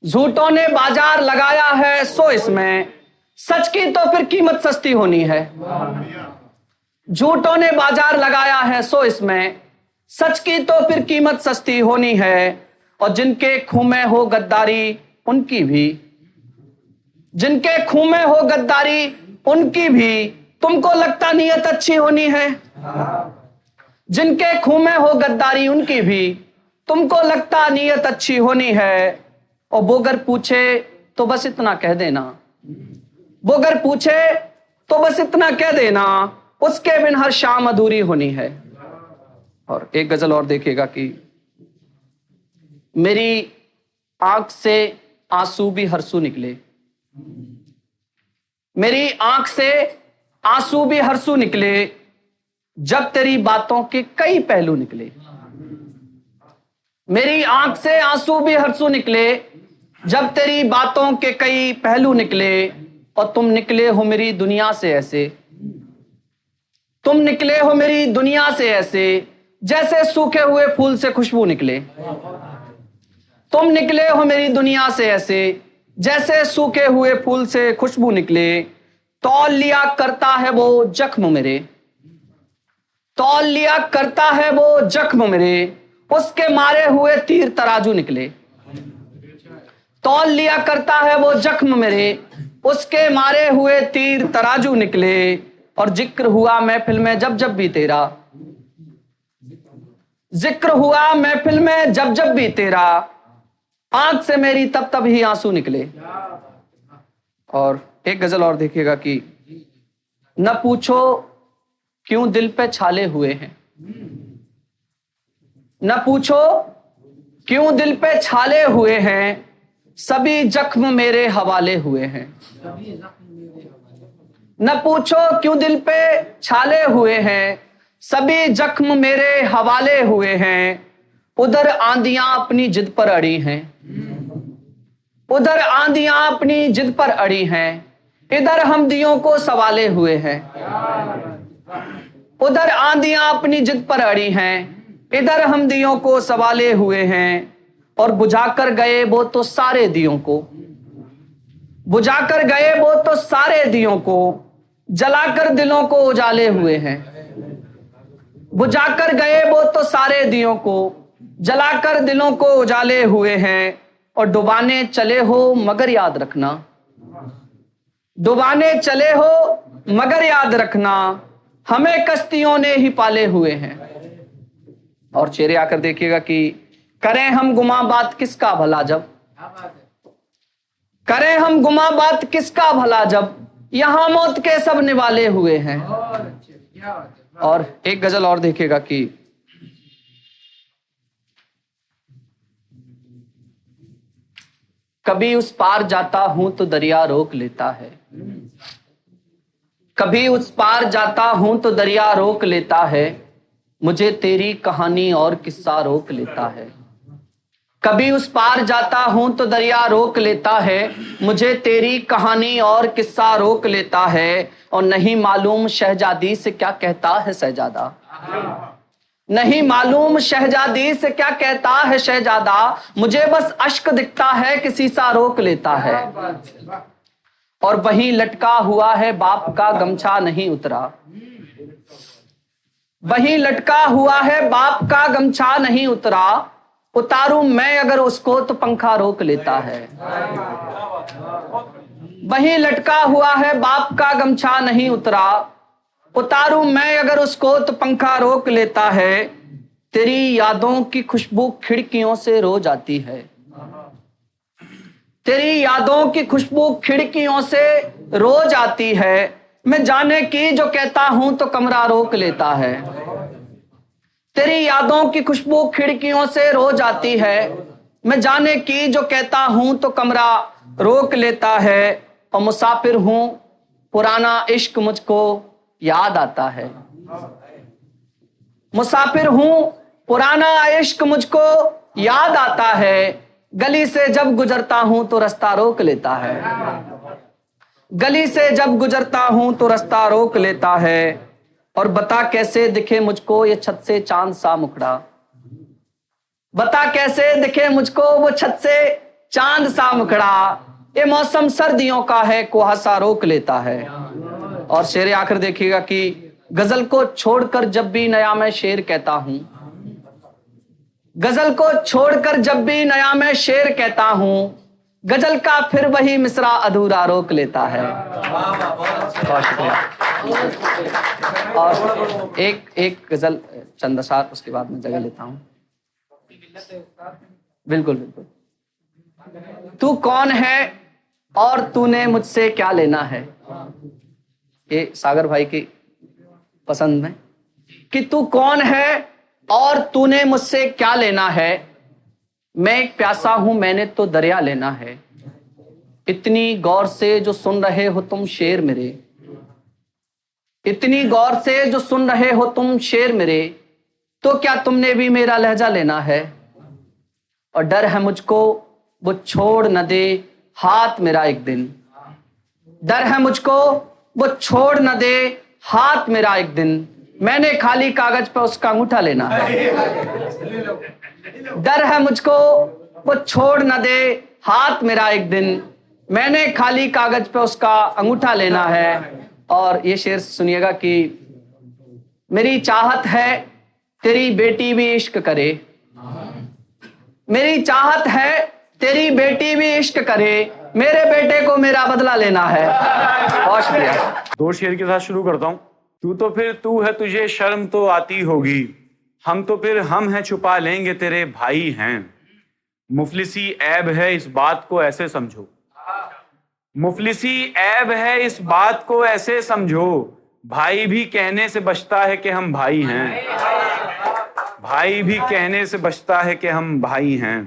झूठों ने बाजार लगाया है सो इसमें, सच की तो फिर कीमत सस्ती होनी है। झूठों ने बाजार लगाया है सो इसमें, सच की तो फिर कीमत सस्ती होनी है। और जिनके खूं में हो गद्दारी उनकी भी, जिनके खूं में हो गद्दारी उनकी भी, तुमको लगता नीयत अच्छी होनी है, जिनके खून में हो गद्दारी उनकी भी तुमको लगता नीयत अच्छी होनी है। और वो अगर पूछे तो बस इतना कह देना, वो अगर पूछे तो बस इतना कह देना, उसके बिन हर शाम अधूरी होनी है। और एक गजल और देखिएगा कि मेरी आंख से आंसू भी हरसू निकले, मेरी आंख से आंसू भी हरसू निकले, जब तेरी बातों के कई पहलू निकले। मेरी आंख से आंसू भी हरसू निकले, जब तेरी बातों के कई पहलू निकले। और तुम निकले हो मेरी दुनिया से ऐसे, तुम निकले हो मेरी दुनिया से ऐसे, जैसे सूखे हुए फूल से खुशबू निकले। तुम निकले हो मेरी दुनिया से ऐसे, जैसे सूखे हुए फूल से खुशबू निकले। तौल लिया करता है वो जख्म मेरे, तौल लिया करता है वो जख्म मेरे, उसके मारे हुए तीर तराजू निकले। तौल लिया करता है वो जख्म मेरे, उसके मारे हुए तीर तराजू निकले। और जिक्र हुआ महफिल में जब जब भी तेरा, जिक्र हुआ महफिल में जब जब भी तेरा, आंख से मेरी तब तब ही आंसू निकले। और एक गजल और देखिएगा कि न पूछो क्यों दिल पे छाले हुए हैं, न पूछो क्यों दिल पे छाले हुए हैं, सभी जख्म मेरे हवाले हुए हैं। न पूछो क्यों दिल पे छाले हुए हैं, सभी जख्म मेरे हवाले हुए हैं। उधर आंधियां अपनी जिद पर अड़ी हैं, उधर आंधियां अपनी जिद पर अड़ी हैं, इधर हमदियों को सवाले हुए हैं। उधर आंधियां अपनी जिद पर अड़ी हैं, इधर हमदियों को सवाले हुए हैं। और बुझाकर गए वो तो सारे दियों को, बुझाकर गए वो तो सारे दियों को, जलाकर दिलों को उजाले हुए हैं। बुझाकर गए वो तो सारे दियों को, जलाकर दिलों को उजाले हुए हैं। और डुबाने चले हो मगर याद रखना, डुबाने चले हो मगर याद रखना, हमें कश्तियों ने ही पाले हुए हैं। और चेहरे आकर देखिएगा कि करें हम गुमा बात किसका भला जब, करें हम गुमा बात किसका भला जब, यहां मौत के सब निवाले हुए हैं। और एक गजल और देखिएगा कि कभी उस पार जाता हूं तो दरिया रोक लेता है, कभी उस पार जाता हूं तो दरिया रोक लेता है, मुझे तेरी कहानी और किस्सा रोक लेता है। कभी उस पार जाता हूं तो दरिया रोक लेता है, मुझे तेरी कहानी और किस्सा रोक लेता है। और नहीं मालूम शहजादी से क्या कहता है शहजादा, नहीं मालूम शहजादी से क्या कहता है शहजादा, मुझे बस अश्क दिखता है किसी सा रोक लेता है। और वहीं लटका हुआ है बाप का गमछा नहीं उतरा, वहीं लटका हुआ है बाप का गमछा नहीं उतरा, उतारूं मैं अगर उसको तो पंखा रोक लेता है। वहीं लटका हुआ है बाप का गमछा नहीं उतरा, उतारूं मैं अगर उसको तो पंखा रोक लेता है। तेरी यादों की खुशबू खिड़कियों से रोज आती है, तेरी यादों की खुशबू खिड़कियों से रोज आती है, मैं जाने की जो कहता हूं तो कमरा रोक लेता है। तेरी यादों की खुशबू खिड़कियों से रोज आती है, मैं जाने की जो कहता हूं तो कमरा रोक लेता है। और मुसाफिर हूं पुराना इश्क मुझको याद आता है, मुसाफिर हूं पुराना इश्क मुझको याद आता है, गली से जब गुजरता हूं तो रास्ता रोक लेता है, गली से जब गुजरता हूं तो रास्ता रोक लेता है। और बता कैसे दिखे मुझको ये छत से चांद सा मुखड़ा, बता कैसे दिखे मुझको वो छत से चांद सा मुखड़ा, ये मौसम सर्दियों का है कुहासा रोक लेता है। और शेर आखिर देखिएगा कि गजल को छोड़कर जब भी नया मैं शेर कहता हूं, गजल को छोड़कर जब भी नया मैं शेर कहता हूं, गजल का फिर वही मिसरा अधूरा रोक लेता है। बहुत शुक्रिया। और एक गजल चंद अशार, उसके बाद मैं जगह लेता हूँ। बिल्कुल बिल्कुल। तू कौन है और तूने मुझसे क्या लेना है, ये सागर भाई की पसंद में। कि तू कौन है और तूने मुझसे क्या लेना है, मैं एक प्यासा हूं मैंने तो दरिया लेना है। इतनी गौर से जो सुन रहे हो तुम शेर मेरे, इतनी गौर से जो सुन रहे हो तुम शेर मेरे, तो क्या तुमने भी मेरा लहजा लेना है। और डर है मुझको वो छोड़ न दे हाथ मेरा एक दिन, डर है मुझको वो छोड़ न दे हाथ मेरा एक दिन, मैंने खाली कागज पे उसका अंगूठा लेना है। डर है मुझको वो छोड़ न दे हाथ मेरा एक दिन, मैंने खाली कागज पे उसका अंगूठा लेना है। और ये शेर सुनिएगा कि मेरी चाहत है तेरी बेटी भी इश्क करे, मेरी चाहत है तेरी बेटी भी इश्क करे, मेरे बेटे को मेरा बदला लेना है। बहुत शुक्रिया। दो शेर के साथ शुरू करता हूं। तू तो फिर तू है, तुझे शर्म तो आती होगी, हम तो फिर हम हैं, छुपा लेंगे तेरे भाई हैं। मुफलिसी ऐब है इस बात को ऐसे समझो, मुफलिसी ऐब है इस बात को ऐसे समझो, भाई भी कहने से बचता है कि हम भाई हैं, भाई भी कहने से बचता है कि हम भाई हैं।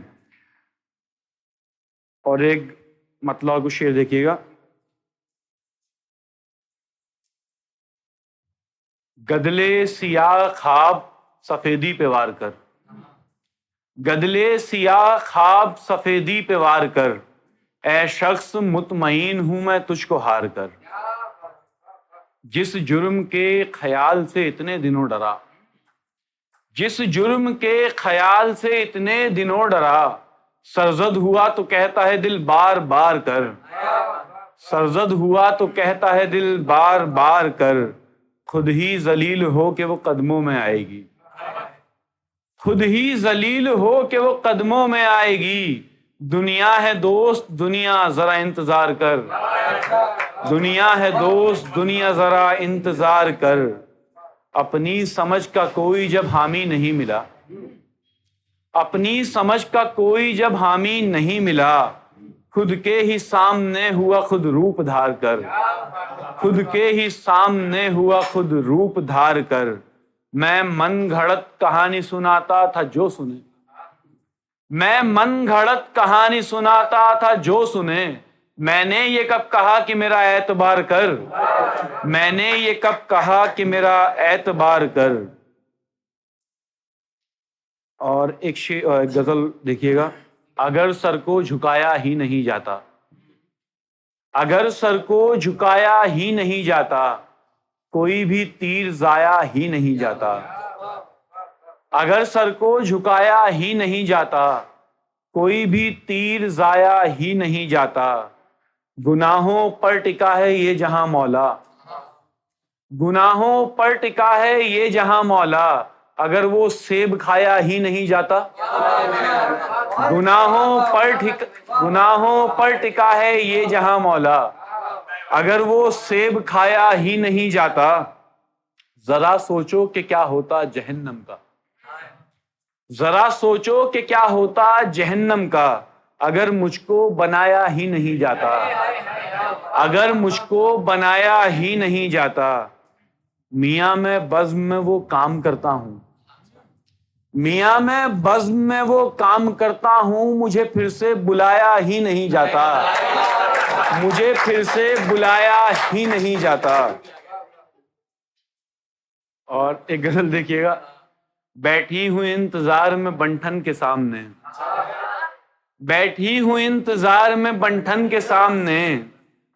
और एक मतलब कुछ शेर देखिएगा। गदले सियाह ख्वाब सफेदी पे वार कर, गदले सियाह ख्वाब सफेदी पे वार कर, ऐ शख्स मुतमईन हूं मैं तुझको हार कर। जिस जुर्म के ख्याल से इतने दिनों डरा, जिस जुर्म के ख्याल से इतने दिनों डरा, सरजद हुआ तो कहता है दिल बार बार कर, सरजद हुआ तो कहता है दिल बार बार कर, खुद ही जलील हो के वो कदमों में आएगी, खुद ही जलील हो के वो कदमों में आएगी। दुनिया है दोस्त दुनिया जरा इंतजार कर, दुनिया है दोस्त दुनिया जरा इंतजार कर, अपनी समझ का कोई जब हामी नहीं मिला, अपनी समझ का कोई जब हामी नहीं मिला, खुद के ही सामने हुआ खुद रूप धार कर, खुद के ही सामने हुआ खुद रूप धार कर। मैं मन घड़त कहानी सुनाता था जो सुने, मैं मन घड़त कहानी सुनाता था जो सुने, मैंने ये कब कहा कि मेरा एतबार कर, मैंने ये कब कहा कि मेरा एतबार कर। और एक गजल देखिएगा। अगर सर को झुकाया ही नहीं जाता, अगर सर को झुकाया ही नहीं जाता, कोई भी तीर जाया ही नहीं जाता, अगर सर को झुकाया ही नहीं जाता, कोई भी तीर जाया ही नहीं जाता। गुनाहों पर टिका है ये जहां मौला, गुनाहों पर टिका है ये जहां मौला, अगर वो सेब खाया ही नहीं जाता, गुनाहों पर टिका है ये जहां मौला, अगर वो सेब खाया ही नहीं जाता। जरा सोचो कि क्या होता जहन्नम का, जरा सोचो कि क्या होता जहन्नम का, अगर मुझको बनाया ही नहीं जाता, अगर मुझको बनाया ही नहीं जाता। मियाँ मैं बज़्म में वो काम करता हूं, मियाँ मैं बज़्म में वो काम करता हूं, मुझे फिर से बुलाया ही नहीं जाता, मुझे फिर से बुलाया ही नहीं जाता। और एक गजल देखिएगा। बैठी हूं इंतजार में बंठन के सामने, बैठी हूं इंतजार में बंठन के सामने,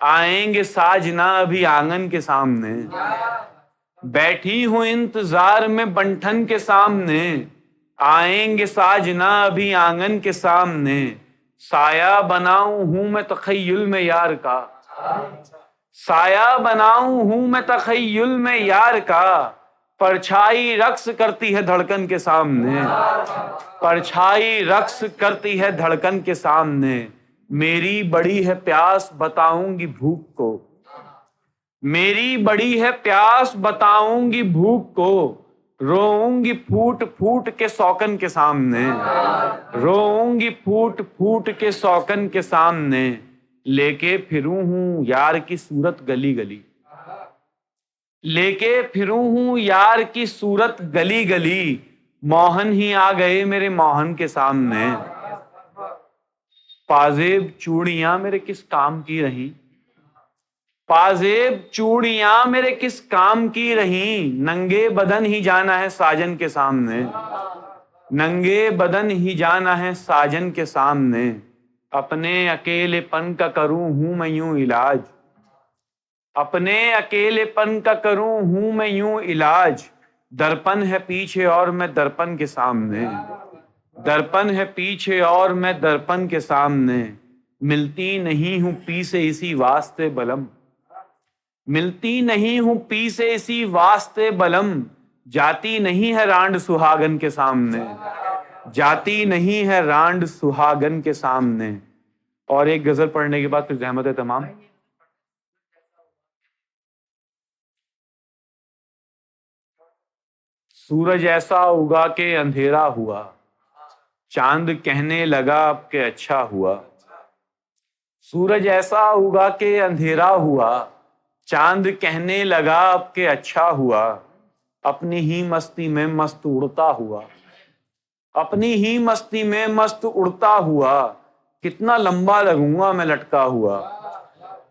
आएंगे साजना अभी आंगन के सामने, बैठी हूं इंतजार में बंठन के सामने, आएंगे साजना अभी आंगन के सामने। साया बनाऊं हूं मैं तखय्युल में यार का, साया बनाऊं हूं मैं तखय्युल में यार का, परछाई रक्स करती है धड़कन के सामने, परछाई रक्स करती है धड़कन के सामने। मेरी बड़ी है प्यास बताऊंगी भूख को, मेरी बड़ी है प्यास बताऊंगी भूख को, रोऊंगी फूट फूट के सौकन के सामने, रोऊंगी फूट फूट के सौकन के सामने, लेके फिरूं हूं यार की सूरत गली गली, लेके फिरूं हूं यार की सूरत गली गली, मोहन ही आ गए मेरे मोहन के सामने। पाजेब चूड़ियां मेरे किस काम की रही, पाजेब चूड़ियां मेरे किस काम की रही, नंगे बदन ही जाना है साजन के सामने, नंगे बदन ही जाना है साजन के सामने, अपने अकेलेपन का करूं हूं मैं यूं इलाज, अपने अकेलेपन का करूं हूं मैं यूं इलाज, दर्पण है पीछे और मैं दर्पण के सामने, दर्पण है पीछे और मैं दर्पण के सामने, मिलती नहीं हूं पी से इसी वास्ते बलम, मिलती नहीं हूं पी से इसी वास्ते बलम, जाती नहीं है रांड सुहागन के सामने, जाती नहीं है रांड सुहागन के सामने। और एक गजल पढ़ने के बाद फिर ज़हमत है तमाम। सूरज ऐसा उगा के अंधेरा हुआ, चांद कहने लगा अब के अच्छा हुआ, सूरज ऐसा उगा के अंधेरा हुआ, चांद कहने लगा अब के अच्छा हुआ, अपनी ही मस्ती में मस्त उड़ता हुआ, अपनी ही मस्ती में मस्त उड़ता हुआ, कितना लंबा लगूंगा मैं लटका हुआ,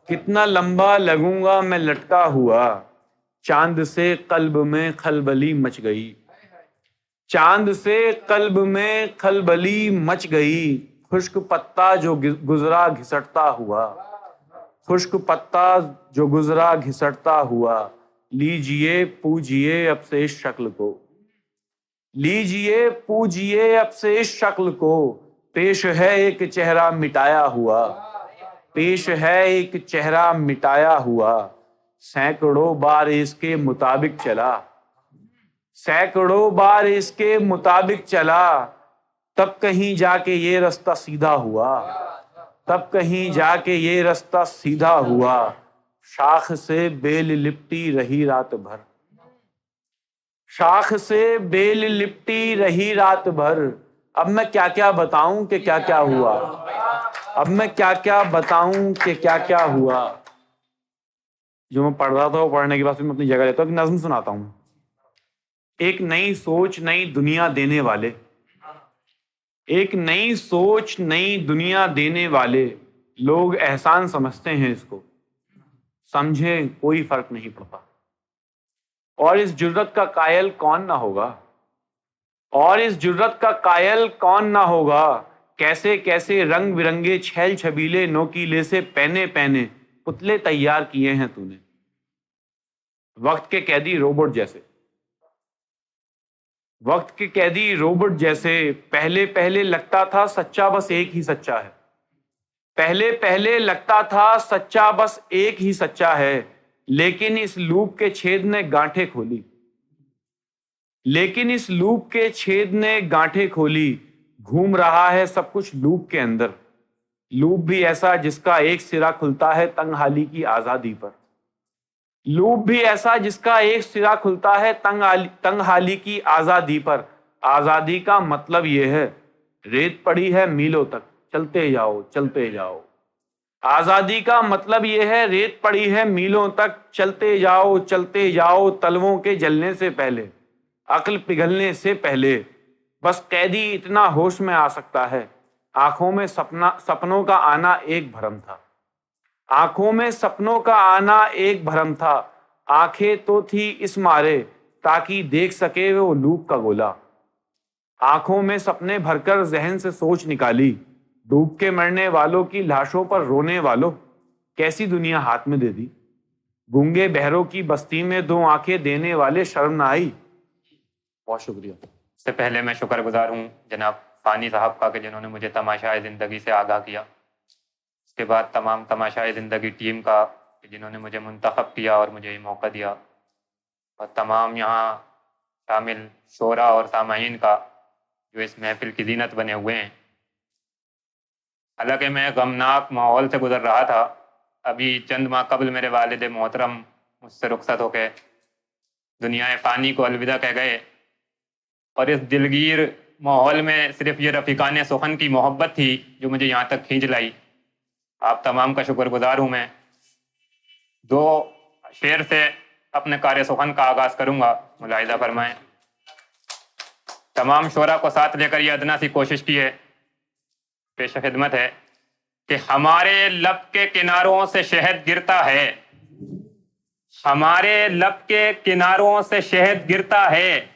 कितना लंबा लगूंगा मैं लटका हुआ, चांद से कल्ब में खलबली मच गई, चांद से कल्ब में खलबली मच गई, खुश्क पत्ता जो गुजरा घिसटता हुआ, खुश्क पत्ता जो गुजरा घिसटता हुआ, लीजिए पूजिए अब से इस शक्ल को, लीजिए पूजिए अब से इस शक्ल को, पेश है एक चेहरा मिटाया हुआ, पेश है एक चेहरा मिटाया हुआ, सैकड़ों बार इसके मुताबिक चला, सैकड़ों बार इसके मुताबिक चला, तब कहीं जाके ये रास्ता सीधा हुआ, तब कहीं जाके ये रास्ता सीधा हुआ, शाख से बेल लिपटी रही रात भर, शाख से बेल लिपटी रही रात भर, अब मैं क्या क्या बताऊं कि क्या क्या हुआ, अब मैं क्या क्या बताऊं कि क्या क्या हुआ। जो मैं पढ़ रहा था वो पढ़ने के बाद फिर मैं अपनी जगह लेता हूँ, नज्म सुनाता हूं। एक नई सोच नई दुनिया देने वाले, एक नई सोच नई दुनिया देने वाले, लोग एहसान समझते हैं इसको, समझे कोई फर्क नहीं पड़ता। और इस जुर्रत का कायल कौन ना होगा, और इस जुर्रत का कायल कौन ना होगा, कैसे कैसे रंग बिरंगे छैल छबीले नोकीले से पहने पहने पुतले तैयार किए हैं तूने, वक्त के कैदी रोबोट जैसे, वक्त के कैदी रोबोट जैसे, पहले पहले लगता था सच्चा बस एक ही सच्चा है, पहले पहले लगता था सच्चा बस एक ही सच्चा है, लेकिन इस लूप के छेद ने गांठें खोली, लेकिन इस लूप के छेद ने गांठें खोली, घूम रहा है सब कुछ लूप के अंदर, लूप भी ऐसा जिसका एक सिरा खुलता है तंगहाली की आजादी पर, लूप भी ऐसा जिसका एक सिरा खुलता है तंगहाली की आजादी पर। आजादी का मतलब यह है रेत पड़ी है मीलों तक चलते जाओ चलते जाओ, आजादी का मतलब यह है रेत पड़ी है मीलों तक चलते जाओ चलते जाओ, तलवों के जलने से पहले अक्ल पिघलने से पहले, बस कैदी इतना होश में आ सकता है, आंखों में सपनों का आना एक भ्रम था, आंखों में सपनों का आना एक भ्रम था, आंखें तो थी इस मारे ताकि देख सके वो लूप का गोला, आंखों में सपने भरकर जहन से सोच निकाली, डूब के मरने वालों की लाशों पर रोने वालों, कैसी दुनिया हाथ में दे दी, गूंगे बहरों की बस्ती में दो आंखें देने वाले शर्म ना आई। बहुत शुक्रिया। इससे पहले मैं शुक्रगुजार हूँ जनाब फानी साहब का कि जिन्होंने मुझे तमाशाए ज़िंदगी से आगाह किया। इसके बाद तमाम तमाशाए ज़िंदगी टीम का जिन्होंने मुझे मुंतखब किया और मुझे ये मौका दिया, और तमाम यहाँ शामिल शोरा और सामाईन का जो इस महफिल की जीनत बने हुए हैं। हालांकि मैं गमनाक माहौल से गुजर रहा था, अभी चंद माह कबल मेरे वालिद मोहतरम मुझसे रुखसत होके दुनिया फ़ानी को अलविदा कह गए और इस दिलगीर माहौल में सिर्फ ये रफ़ीकान सुखन की मोहब्बत थी जो मुझे यहाँ तक खींच लाई। आप तमाम का शुक्रगुजार हूँ मैं। 2 शेर से अपने कार्य सुखन का आगाज़ करूँगा, मुलाहिज़ा फरमाएं। तमाम शोरा को साथ लेकर ये अदना सी कोशिश की है, पेश खिदमत है कि हमारे लब के किनारों से शहद गिरता है, हमारे लब के किनारों से शहद गिरता है,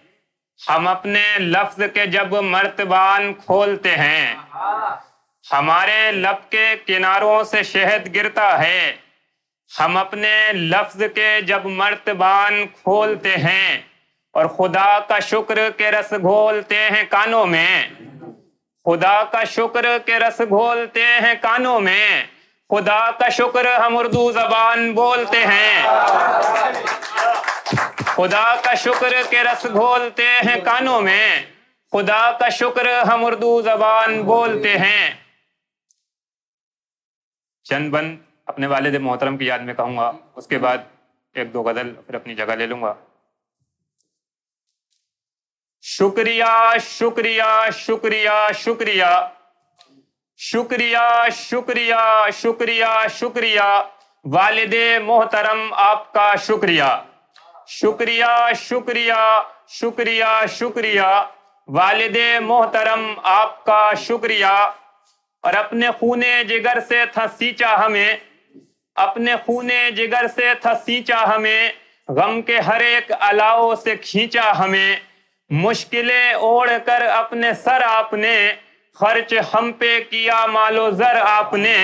हम अपने लफ्ज के जब मर्तबान खोलते हैं। हमारे लब के किनारों से शहद गिरता है, हम अपने लफ्ज के जब मर्तबान खोलते हैं और खुदा का शुक्र के रस घोलते हैं कानों में, खुदा का शुक्र के रस घोलते हैं कानों में, खुदा का शुक्र हम उर्दू जबान बोलते हैं, खुदा का शुक्र के रस घोलते हैं कानों में, खुदा का शुक्र हम उर्दू जबान बोलते हैं। चंद बंद अपने वालिद मोहतरम की याद में कहूँगा, उसके बाद 1-2 गज़ल फिर अपनी जगह ले लूँगा। शुक्रिया शुक्रिया शुक्रिया शुक्रिया शुक्रिया शुक्रिया शुक्रिया शुक्रिया वालिदे मोहतरम आपका शुक्रिया, शुक्रिया शुक्रिया शुक्रिया शुक्रिया वालिदे मोहतरम आपका शुक्रिया। और अपने खूने जिगर से था सींचा हमें, अपने खूने जिगर से था सींचा हमें, गम के हर एक अलाओ से खींचा हमें, मुश्किलें ओढ़ कर अपने सर आपने, खर्च हम पे किया मालो जर आपने,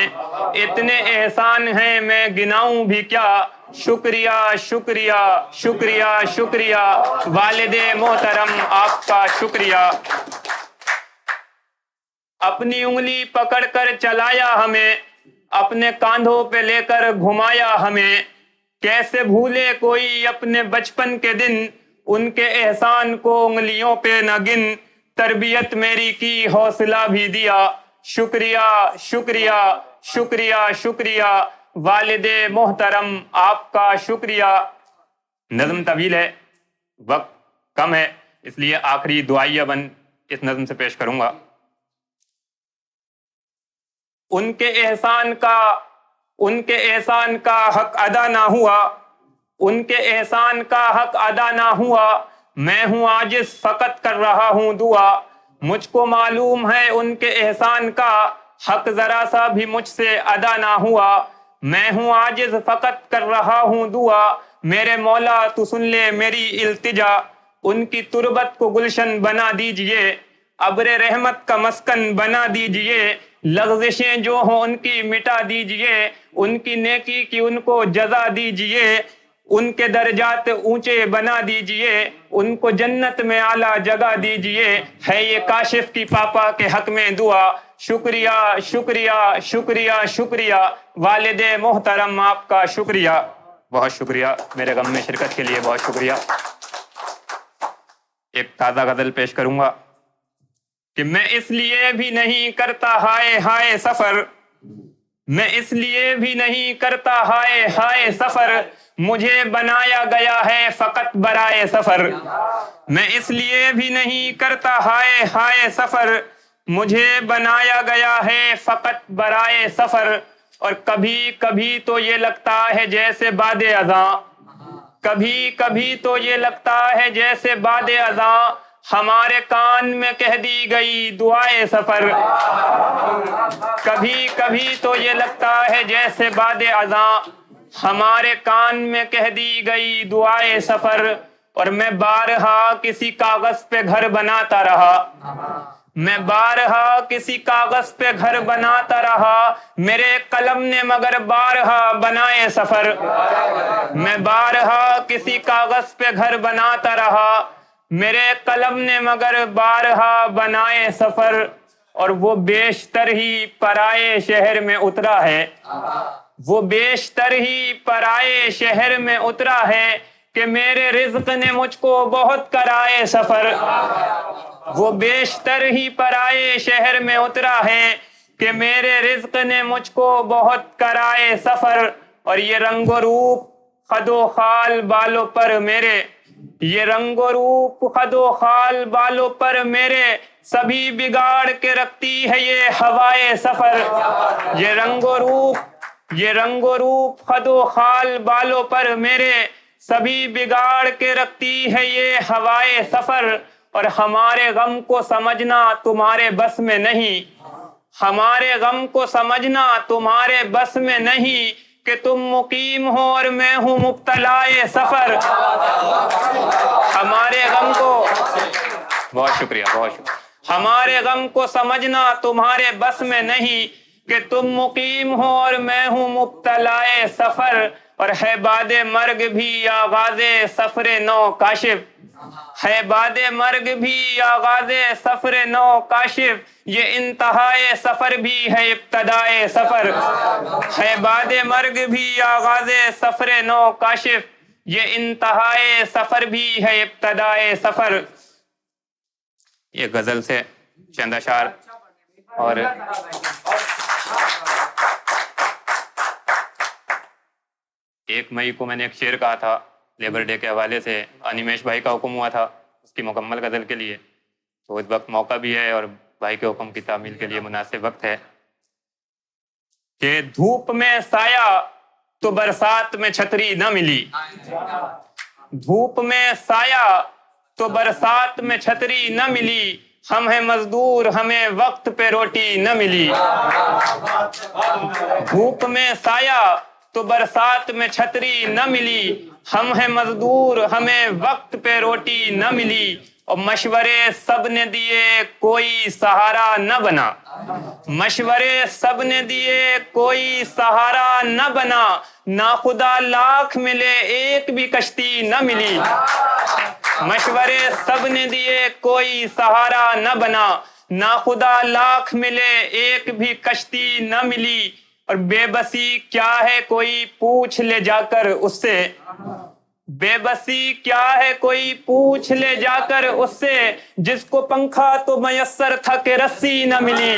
इतने एहसान हैं मैं गिनाऊं भी क्या, शुक्रिया शुक्रिया शुक्रिया शुक्रिया वालिदे मोहतरम आपका शुक्रिया। अपनी उंगली पकड़कर चलाया हमें, अपने कांधों पे लेकर घुमाया हमें, कैसे भूले कोई अपने बचपन के दिन, उनके एहसान को उंगलियों पे न गिन, तरबियत मेरी की हौसला भी दिया, शुक्रिया शुक्रिया शुक्रिया शुक्रिया वालिदे मोहतरम आपका शुक्रिया। नज़्म तवील है, वक्त कम है, इसलिए आखिरी दुआइया बन इस नज़्म से पेश करूंगा। उनके एहसान का हक अदा ना हुआ, उनके एहसान का हक अदा ना हुआ, मैं हूं आजिज़ फकत कर रहा हूं दुआ, मुझको मालूम है उनके एहसान का हक जरा सा भी मुझसे अदा ना हुआ, मैं हूं आजिज़ फकत कर रहा हूं दुआ, मेरे मौला तू सुन ले मेरी इल्तिजा, उनकी तुरबत को गुलशन बना दीजिए, अब्रे रहमत का मस्कन बना दीजिए, लग़ज़िशें जो हों उनकी मिटा दीजिए, उनकी नेकी की उनको जज़ा दीजिए, उनके दर्जात ऊंचे बना दीजिए, उनको जन्नत में आला जगह दीजिए, है ये काशिफ की पापा के हक में दुआ, शुक्रिया शुक्रिया शुक्रिया शुक्रिया वालिदे मोहतरम आपका शुक्रिया। बहुत शुक्रिया, मेरे गम में शिरकत के लिए बहुत शुक्रिया। एक ताज़ा गज़ल पेश करूंगा कि मैं इसलिए भी नहीं करता हाय हाय सफर, मैं इसलिए भी नहीं करता हाय हाय सफर, मुझे बनाया गया है फकत बराए सफर, मैं इसलिए भी नहीं करता हाय हाय सफर, मुझे बनाया गया है फकत बराए सफर। और कभी कभी तो ये लगता है जैसे बादे अज़ां, कभी कभी तो ये लगता है जैसे बादे अज़ां, हमारे कान में कह दी गई दुआए सफर, कभी कभी तो ये लगता है जैसे बादे अज़ां, हमारे कान में कह दी गई दुआए सफर। और मैं बारहा किसी कागज पे घर बनाता रहा, मैं बारहा किसी कागज पे घर बनाता रहा, मेरे कलम ने मगर बारहा बनाए सफर, मैं बारहा किसी कागज पे घर बनाता रहा, मेरे कलम ने मगर बारहा बनाए सफर। और वो बेशतर ही पराए शहर में उतरा है, वो बेशतर ही पराए शहर में उतरा है, कि मेरे रिज़्क़ ने मुझको बहुत कराए सफर, वो बेशतर ही पराए शहर में उतरा है, कि मेरे रिज़्क़ ने मुझको बहुत कराए सफर। और ये रंगो रूप खदो खाल बालों पर मेरे, ये रंगो रूप खदो खाल बालों पर मेरे, सभी बिगाड़ के रखती है ये हवाए सफर। ये रंगो रूप खदो खाल बालों पर मेरे, सभी बिगाड़ के रखती है ये हवाए सफर। और हमारे गम को समझना तुम्हारे बस में नहीं, हमारे गम को समझना तुम्हारे बस में नहीं, कि तुम मुकीम हो और मैं हूं मुब्तलाए सफर। हमारे गम को, बहुत शुक्रिया, बहुत शुक्रिया। हमारे गम को समझना तुम्हारे बस में नहीं, कि तुम मुकीम हो और मैं हूं मुब्तलाए सफर। और है बादे मर्ग भी आगाज़े सफरे नौ काशिफ, है बादे मर्ग भी आगाज़े सफरे नौ काशिफ, ये इंतहाए सफर भी है इब्तदाए सफर। है बादे मर्ग भी आगाज़े सफरे नौ काशिफ, ये इंतहाए सफर भी है इब्तदाए सफर। ये गजल से चंद अशार। और एक मई को मैंने एक शेर कहा था लेबर डे के हवाले से, अनिमेश भाई का हुक्म हुआ था उसकी मुकम्मल गजल के लिए, तो इस वक्त मौका भी है और भाई के हुक्म की तामील के लिए मुनासिब वक्त है कि धूप में साया तो बरसात में छतरी न मिली, धूप में साया तो बरसात में छतरी न मिली, हम हैं मजदूर हमें वक्त पे रोटी न मिली। धूप में साया तो बरसात में छतरी न मिली, हम हैं मजदूर हमें वक्त पे रोटी न मिली। और मशवरे सब ने दिए कोई सहारा न बना, मशवरे सब ने दिए कोई सहारा न बना, ना खुदा लाख मिले एक भी कश्ती न मिली। मशवरे सब ने दिए कोई सहारा न बना, ना खुदा लाख मिले एक भी कश्ती न मिली। और बेबसी क्या है कोई पूछ ले जाकर उससे, बेबसी क्या है कोई पूछ ले जाकर उससे, जिसको पंखा तो मयस्सर था कि रस्सी न मिली।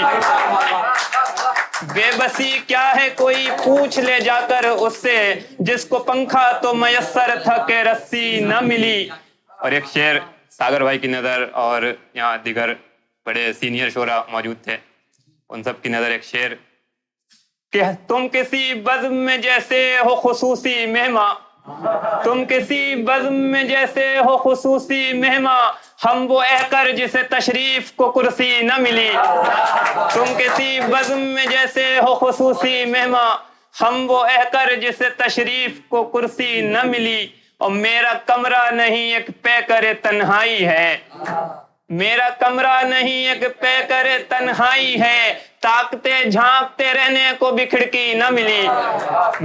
बेबसी क्या है कोई पूछ ले जाकर उससे, जिसको पंखा तो मयस्सर था कि रस्सी न मिली। और एक शेर सागर भाई की नज़र और यहाँ दिगर बड़े सीनियर शोरा मौजूद थे, उन सब की नज़र एक शेर कि तुम किसी बज़्म में जैसे हो खुसूसी मेहमा, तुम किसी बज़्म में जैसे हो खुसूसी मेहमा, हम वो अहकर जिसे तशरीफ को कुर्सी न मिली। तुम किसी बज़्म में जैसे हो खुसूसी मेहमा, हम वो अहकर जिसे तशरीफ को कुर्सी न मिली। और मेरा कमरा नहीं एक पैकर तन्हाई है, मेरा कमरा नहीं एक पैकर तन्हाई है, ताकते झांकते रहने को भी खिड़की न मिली।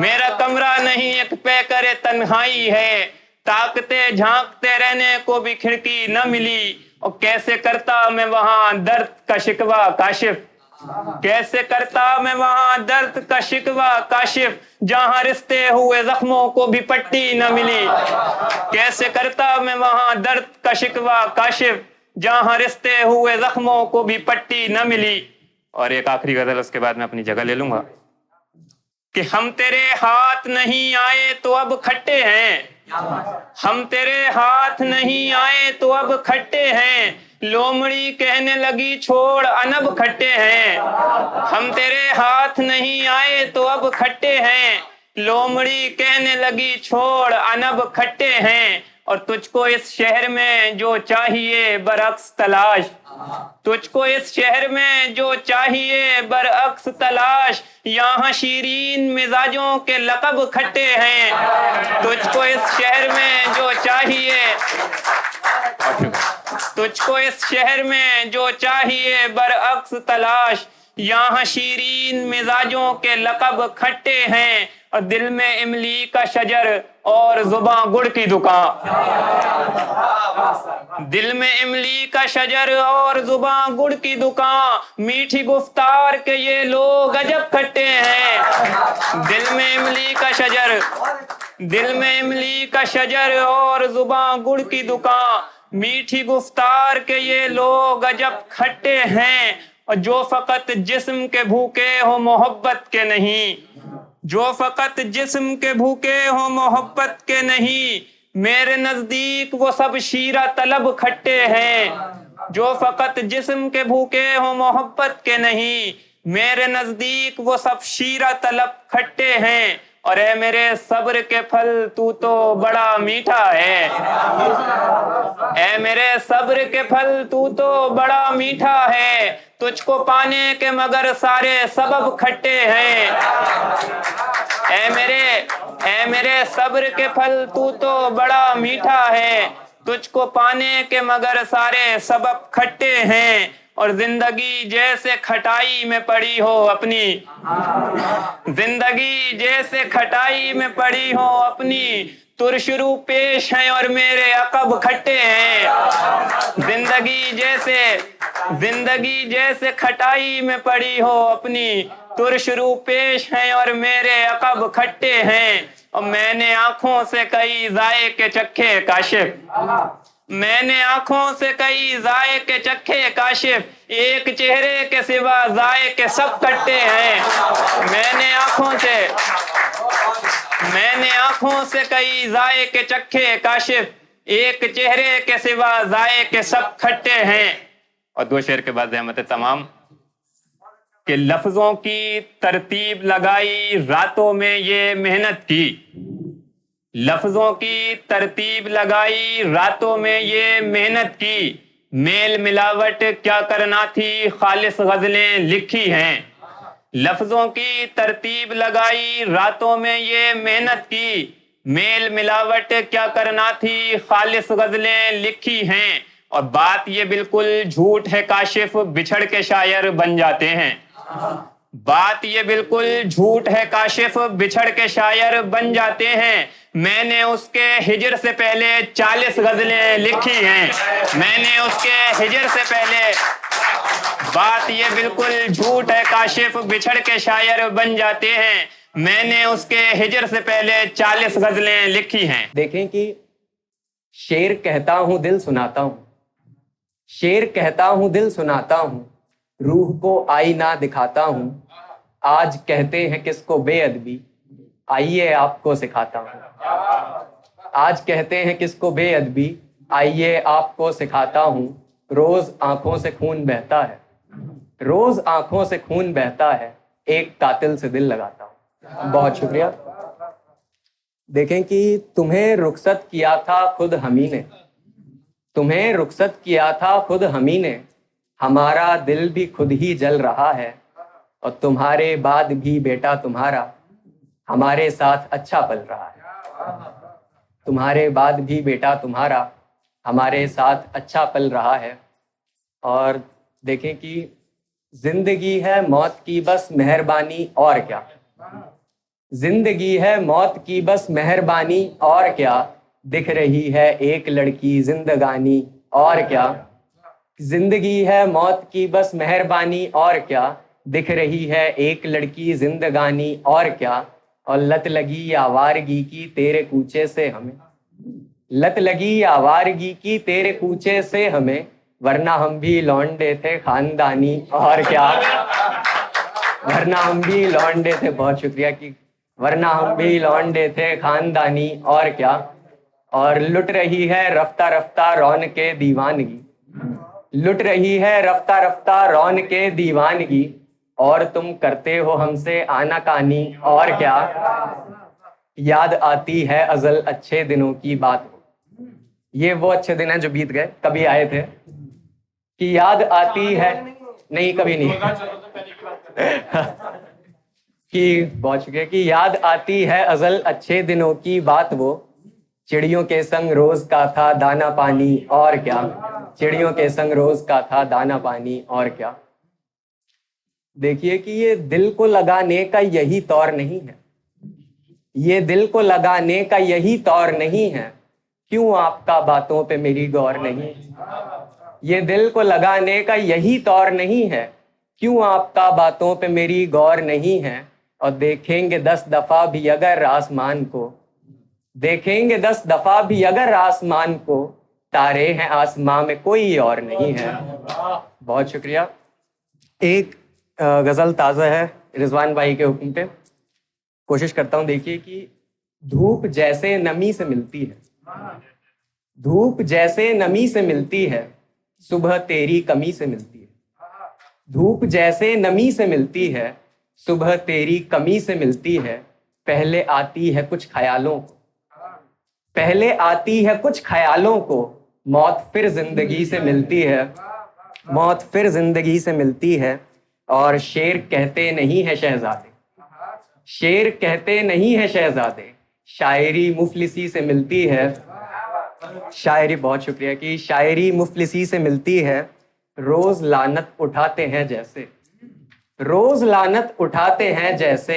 मेरा कमरा नहीं एक पैकर तन्हाई है, ताकते झांकते रहने को भी खिड़की न मिली। और कैसे करता मैं वहां दर्द का शिकवा काशिफ, कैसे करता मैं वहां दर्द का शिकवा काशिफ, जहां रिश्ते हुए जख्मों को भी पट्टी न मिली। कैसे करता मैं वहां दर्द का शिकवा काशिफ, जहां रिश्ते हुए जख्मों को भी पट्टी न मिली। और एक आखिरी गजल उसके बाद मैं अपनी जगह ले लूंगा कि हम तेरे हाथ नहीं आए तो अब खट्टे हैं, हम तेरे हाथ नहीं आए तो अब खट्टे हैं, लोमड़ी कहने लगी छोड़ अनब खट्टे हैं। हम तेरे हाथ नहीं आए तो अब खट्टे हैं, लोमड़ी कहने लगी छोड़ अनब खट्टे हैं। और तुझको इस शहर में जो चाहिए बरअक्स तलाश, तुझको इस शहर में जो चाहिए बरअक्स तलाश, यहाँ शीरीन मिजाजों के लक़ब खट्टे हैं। तुझको इस शहर में जो चाहिए, तुझको इस शहर में जो चाहिए बरअक्स तलाश, यहाँ शीरीन मिजाजों के लक़ब खट्टे हैं। और दिल में इमली का शजर और जुबां गुड़ की दुकान, दिल में इमली का शजर और जुबां गुड़ की दुकान, मीठी गुफ्तार के ये लोग अजब खट्टे हैं। दिल में इमली का शजर, दिल में इमली का शजर और जुबां गुड़ की दुकान, मीठी गुफ्तार के ये लोग अजब खट्टे हैं। और जो फकत जिस्म के भूखे हो मोहब्बत के नहीं, जो फकत जिस्म के भूखे हो मोहब्बत के नहीं, मेरे नजदीक वो सब शीरा तलब खट्टे हैं। जो फकत जिस्म के भूखे हो मोहब्बत के नहीं, मेरे नजदीक वो सब शीरा तलब खट्टे हैं। और ए मेरे सब्र के फल तू तो बड़ा मीठा है, ए मेरे सब्र के फल तू तो बड़ा मीठा है। तुझको पाने के मगर सारे सबब खट्टे हैं। ए मेरे सब्र के फल तू तो बड़ा मीठा है, तुझको पाने के मगर सारे सबब खट्टे हैं। और जिंदगी जैसे खटाई में पड़ी हो अपनी, जिंदगी जैसे खटाई में पड़ी हो अपनी, तुरशुरू पेश हैं और मेरे अकब खट्टे हैं। जिंदगी जैसे खटाई में पड़ी हो अपनी, तुरशुरू पेश हैं और मेरे अकब खट्टे हैं। और मैंने आंखों से कई जायके चखे काशिफ, मैंने आंखों से कई जायके चखे काशिफ, एक चेहरे के सिवा जायके सब कट्टे हैं। मैंने आंखों से कई जायके चखे काशिफ, एक चेहरे के सिवा जायके सब खट्टे हैं। और दो शेर के बाद रहमत तमाम कि लफ्जों की तरतीब लगाई रातों में ये मेहनत की, लफ्जों की तरतीब लगाई रातों में ये मेहनत की, मेल मिलावट क्या करना थी खालिस गजलें लिखी हैं। लफ्जों की तरतीब लगाई रातों में ये मेहनत की, मेल मिलावट क्या करना थी खालिस गजलें लिखी हैं। और बात ये बिल्कुल झूठ है काशिफ बिछड़ के शायर बन जाते हैं, बात ये बिल्कुल झूठ है काशिफ बिछड़ के शायर बन जाते हैं। मैंने उसके हिजर से पहले 40 गजलें लिखी हैं, मैंने उसके हिजर से पहले, बात ये बिल्कुल झूठ है काशिफ बिछड़ के शायर बन जाते हैं। मैंने उसके हिजर से पहले 40 गजलें लिखी हैं। देखें कि शेर कहता हूं दिल सुनाता हूं, शेर कहता हूं दिल सुनाता हूं, रूह को आईना दिखाता हूं। आज कहते हैं किसको बेअदबी, आइए आपको सिखाता हूं। आज कहते हैं किसको बेअदबी, आइए आपको सिखाता हूं। रोज आंखों से खून बहता है, रोज आंखों से खून बहता है, एक कातिल से दिल लगाता हूं। बहुत शुक्रिया। देखें कि तुम्हें रुखसत किया था खुद हमी ने, तुम्हें रुखसत किया था खुद हमी ने, हमारा दिल भी खुद ही जल रहा है। और तुम्हारे बाद भी बेटा तुम्हारा हमारे साथ अच्छा पल रहा है, तुम्हारे बाद भी बेटा तुम्हारा हमारे साथ अच्छा पल रहा है। और देखें कि जिंदगी है मौत की बस मेहरबानी और क्या, जिंदगी है मौत की बस मेहरबानी और क्या, दिख रही है एक लड़की जिंदगानी और क्या। जिंदगी है मौत की बस मेहरबानी और क्या, दिख रही है एक लड़की जिंदगानी और क्या। और लत लगी आवारगी की तेरे कूचे से हमें, लत लगी आवारगी की तेरे कूचे से हमें, वरना हम भी लौंडे थे खानदानी और क्या, वरना हम भी लौंडे थे, बहुत शुक्रिया कि वरना हम भी लौंडे थे खानदानी और क्या। और लुट रही है रफ्ता रफ्ता रौन के दीवानगी, लुट रही है रफ्ता रफ्ता रौन के दीवानगी, और तुम करते हो हमसे आनाकानी और क्या। याद आती है अजल अच्छे दिनों की बात, ये वो अच्छे दिन हैं जो बीत गए, कभी आए थे कि याद आती है, नहीं कभी नहीं कि बहुत शुक्रिया कि याद आती है अजल अच्छे दिनों की बात, वो चिड़ियों के संग रोज का था दाना पानी और क्या, चिड़ियों के संग रोज का था दाना पानी और क्या। देखिए कि ये दिल को लगाने का यही तौर नहीं है, ये दिल को लगाने का यही तौर नहीं है, क्यों आपका बातों पे मेरी गौर नहीं। ये दिल को लगाने का यही तौर नहीं है, क्यों आपका बातों पे मेरी गौर नहीं है। और देखेंगे 10 दफा भी अगर आसमान को, देखेंगे 10 दफा भी अगर आसमान को, तारे हैं आसमां में कोई और नहीं है। बहुत शुक्रिया। एक गजल ताज़ा है रिजवान भाई के हुक्म पे, कोशिश करता हूं। देखिए कि धूप जैसे नमी से मिलती है, धूप जैसे नमी से मिलती है, सुबह तेरी कमी से मिलती है। धूप जैसे नमी से मिलती है, सुबह तेरी कमी से मिलती है। पहले आती है कुछ ख्यालों को, पहले आती है कुछ ख्यालों को, मौत फिर जिंदगी से मिलती है, मौत फिर जिंदगी से मिलती है। और शेर कहते नहीं है शहजादे, शेर कहते नहीं है शहजादे, शायरी मुफलिसी से मिलती है। शायरी, बहुत शुक्रिया, कि शायरी मुफलिसी से मिलती है। रोज लानत उठाते हैं जैसे, रोज लानत उठाते हैं जैसे,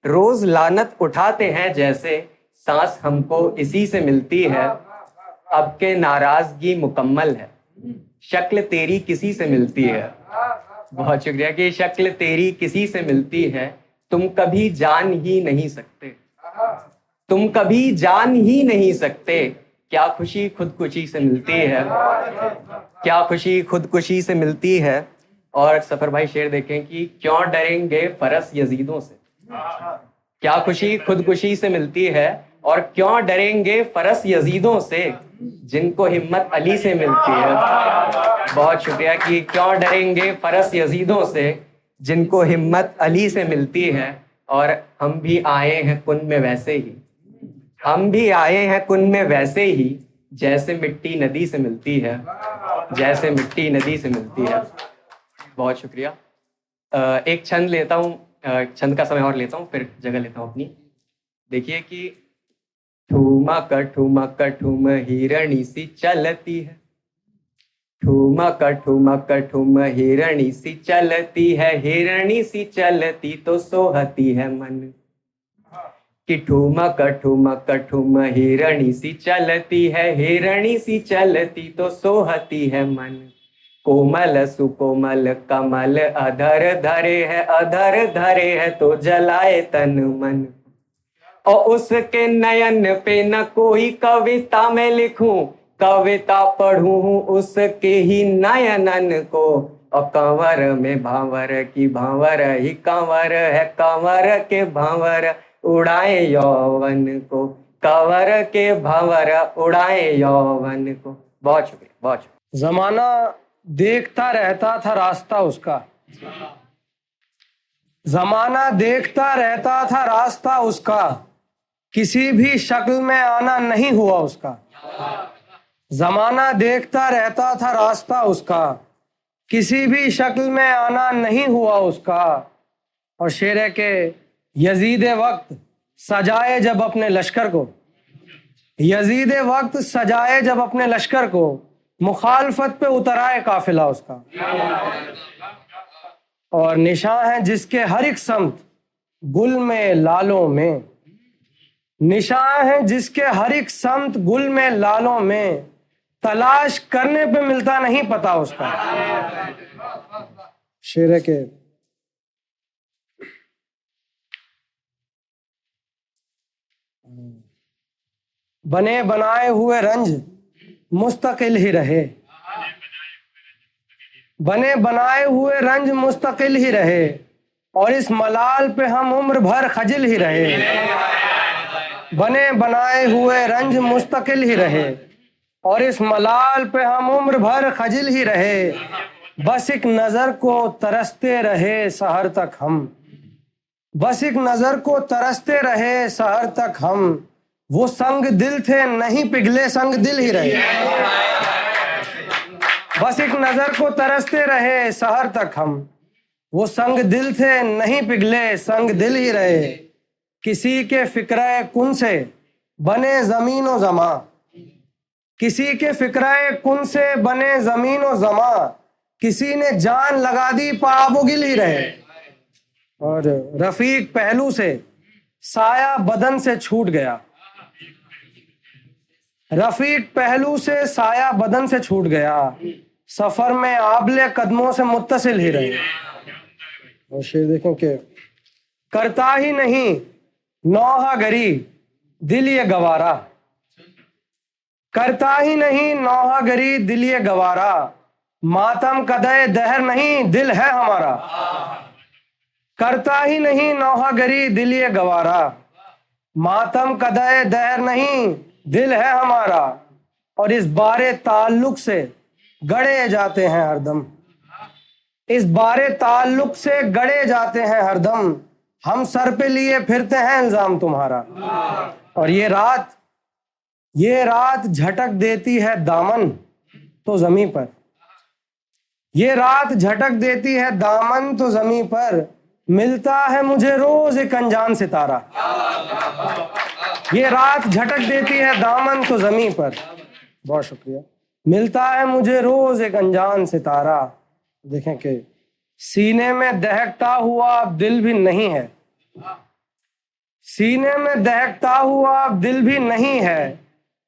रोज लानत उठाते हैं जैसे, सांस हमको इसी से मिलती है। अब के नाराजगी मुकम्मल है, शक्ल तेरी किसी से मिलती है। बहुत शुक्रिया, कि शक्ल तेरी किसी से मिलती है। तुम कभी जान ही नहीं सकते, तुम कभी जान ही नहीं सकते, क्या खुशी खुदकुशी से मिलती है, क्या खुशी खुदकुशी से मिलती है। और सफर भाई शेर देखें कि क्यों डरेंगे फरस यजीदों से, क्या खुशी खुदकुशी से मिलती है। और क्यों डरेंगे फरस यजीदों से, जिनको हिम्मत अली से मिलती है। बहुत शुक्रिया, कि क्यों डरेंगे फरस यजीदों से, जिनको हिम्मत अली से मिलती है। और हम भी आए हैं कुन में वैसे ही, हम भी आए हैं कुन में वैसे ही, जैसे मिट्टी नदी से मिलती है, जैसे मिट्टी नदी से मिलती है। बहुत शुक्रिया। एक छंद लेता हूँ, छंद का समय और लेता हूँ, फिर जगह लेता हूँ अपनी। देखिए कि ठूमा ठूम हिरणी सी चलती है, ठूमा ठूम हिरणी सी चलती है, हिरणी सी चलती तो सोहती है मन। कि ठूमा ठूम हिरणी सी चलती है, हिरणी सी चलती तो सोहती है मन। कोमल सुकोमल कमल अधर धरे है, अधर धरे है तो जलाए तन मन। और उसके नयन पे न कोई कविता मैं लिखूं, कविता पढ़ूं उसके ही नयनन को। और कंवर में भांवर की भांवर ही कंवर है, कंवर के भांवर उड़ाए यौवन को, कंवर के भांवर उड़ाए यौवन को। बहुत शुक्रिया, बहुत शुक्रिया। जमाना देखता रहता था रास्ता उसका, जमाना देखता रहता था रास्ता उसका, किसी भी शक्ल में आना नहीं हुआ उसका। जमाना देखता रहता था रास्ता उसका, किसी भी शक्ल में आना नहीं हुआ उसका। और शेर है के यजीद वक्त सजाए जब अपने लश्कर को, यजीद वक्त सजाए जब अपने लश्कर को, मुखालफत पे उतराए काफिला उसका। और निशान है जिसके हर एक समत गुल में लालों में, निशान है जिसके हर एक समत गुल में लालों में, तलाश करने पे मिलता नहीं पता उसका। शेर है के बने बनाए हुए रंज मुस्तकिल ही रहे, बने बनाए हुए रंज मुस्तकिल ही रहे, और इस मलाल पे हम उम्र भर खजिल ही रहे। बने बनाए हुए रंज मुस्तकिल ही रहे, और इस मलाल पे हम उम्र भर खजिल ही रहे। बस एक नजर को तरसते रहे सहर तक हम, बस एक नजर को तरसते रहे सहर तक हम। वो संग दिल थे नहीं पिघले संग दिल ही रहे, बस एक नजर को तरसते रहे सहर तक हम। वो संग दिल थे नहीं पिघले संग दिल ही रहे। किसी के फिक्रे कुन से बने जमीन व जमा, किसी के फिक्रे कुन से बने जमीन व जमा, किसी ने जान लगा दी पाबो गिल ही रहे। और रफीक पहलू से साया बदन से छूट गया, रफीक पहलू से साया बदन से छूट गया, सफर में आबले कदमों से मुत्तसिल ही रहे। और शेर देखें कि करता ही नहीं नौहा गरी दिल ये गवारा, करता ही नहीं नौहा गरी दिल ये गवारा, मातम कदे दहर नहीं दिल है हमारा। करता ही नहीं नौहागरी दिल ये गवारा, मातम कदए दहर नहीं दिल है हमारा, और इस बारे ताल्लुक से गड़े जाते हैं हरदम, इस बारे ताल्लुक से गड़े जाते हैं हरदम, हम सर पे लिए फिरते हैं इल्जाम तुम्हारा। और ये रात झटक देती है दामन तो जमी पर, ये रात झटक देती है दामन तो जमी पर, मिलता है मुझे रोज एक अनजान सितारा। ये रात झटक देती है दामन तो जमी पर, बहुत शुक्रिया। मिलता है मुझे रोज एक अनजान सितारा। देखें कि सीने में दहकता हुआ अब दिल भी नहीं है, सीने में दहकता हुआ अब दिल भी नहीं है,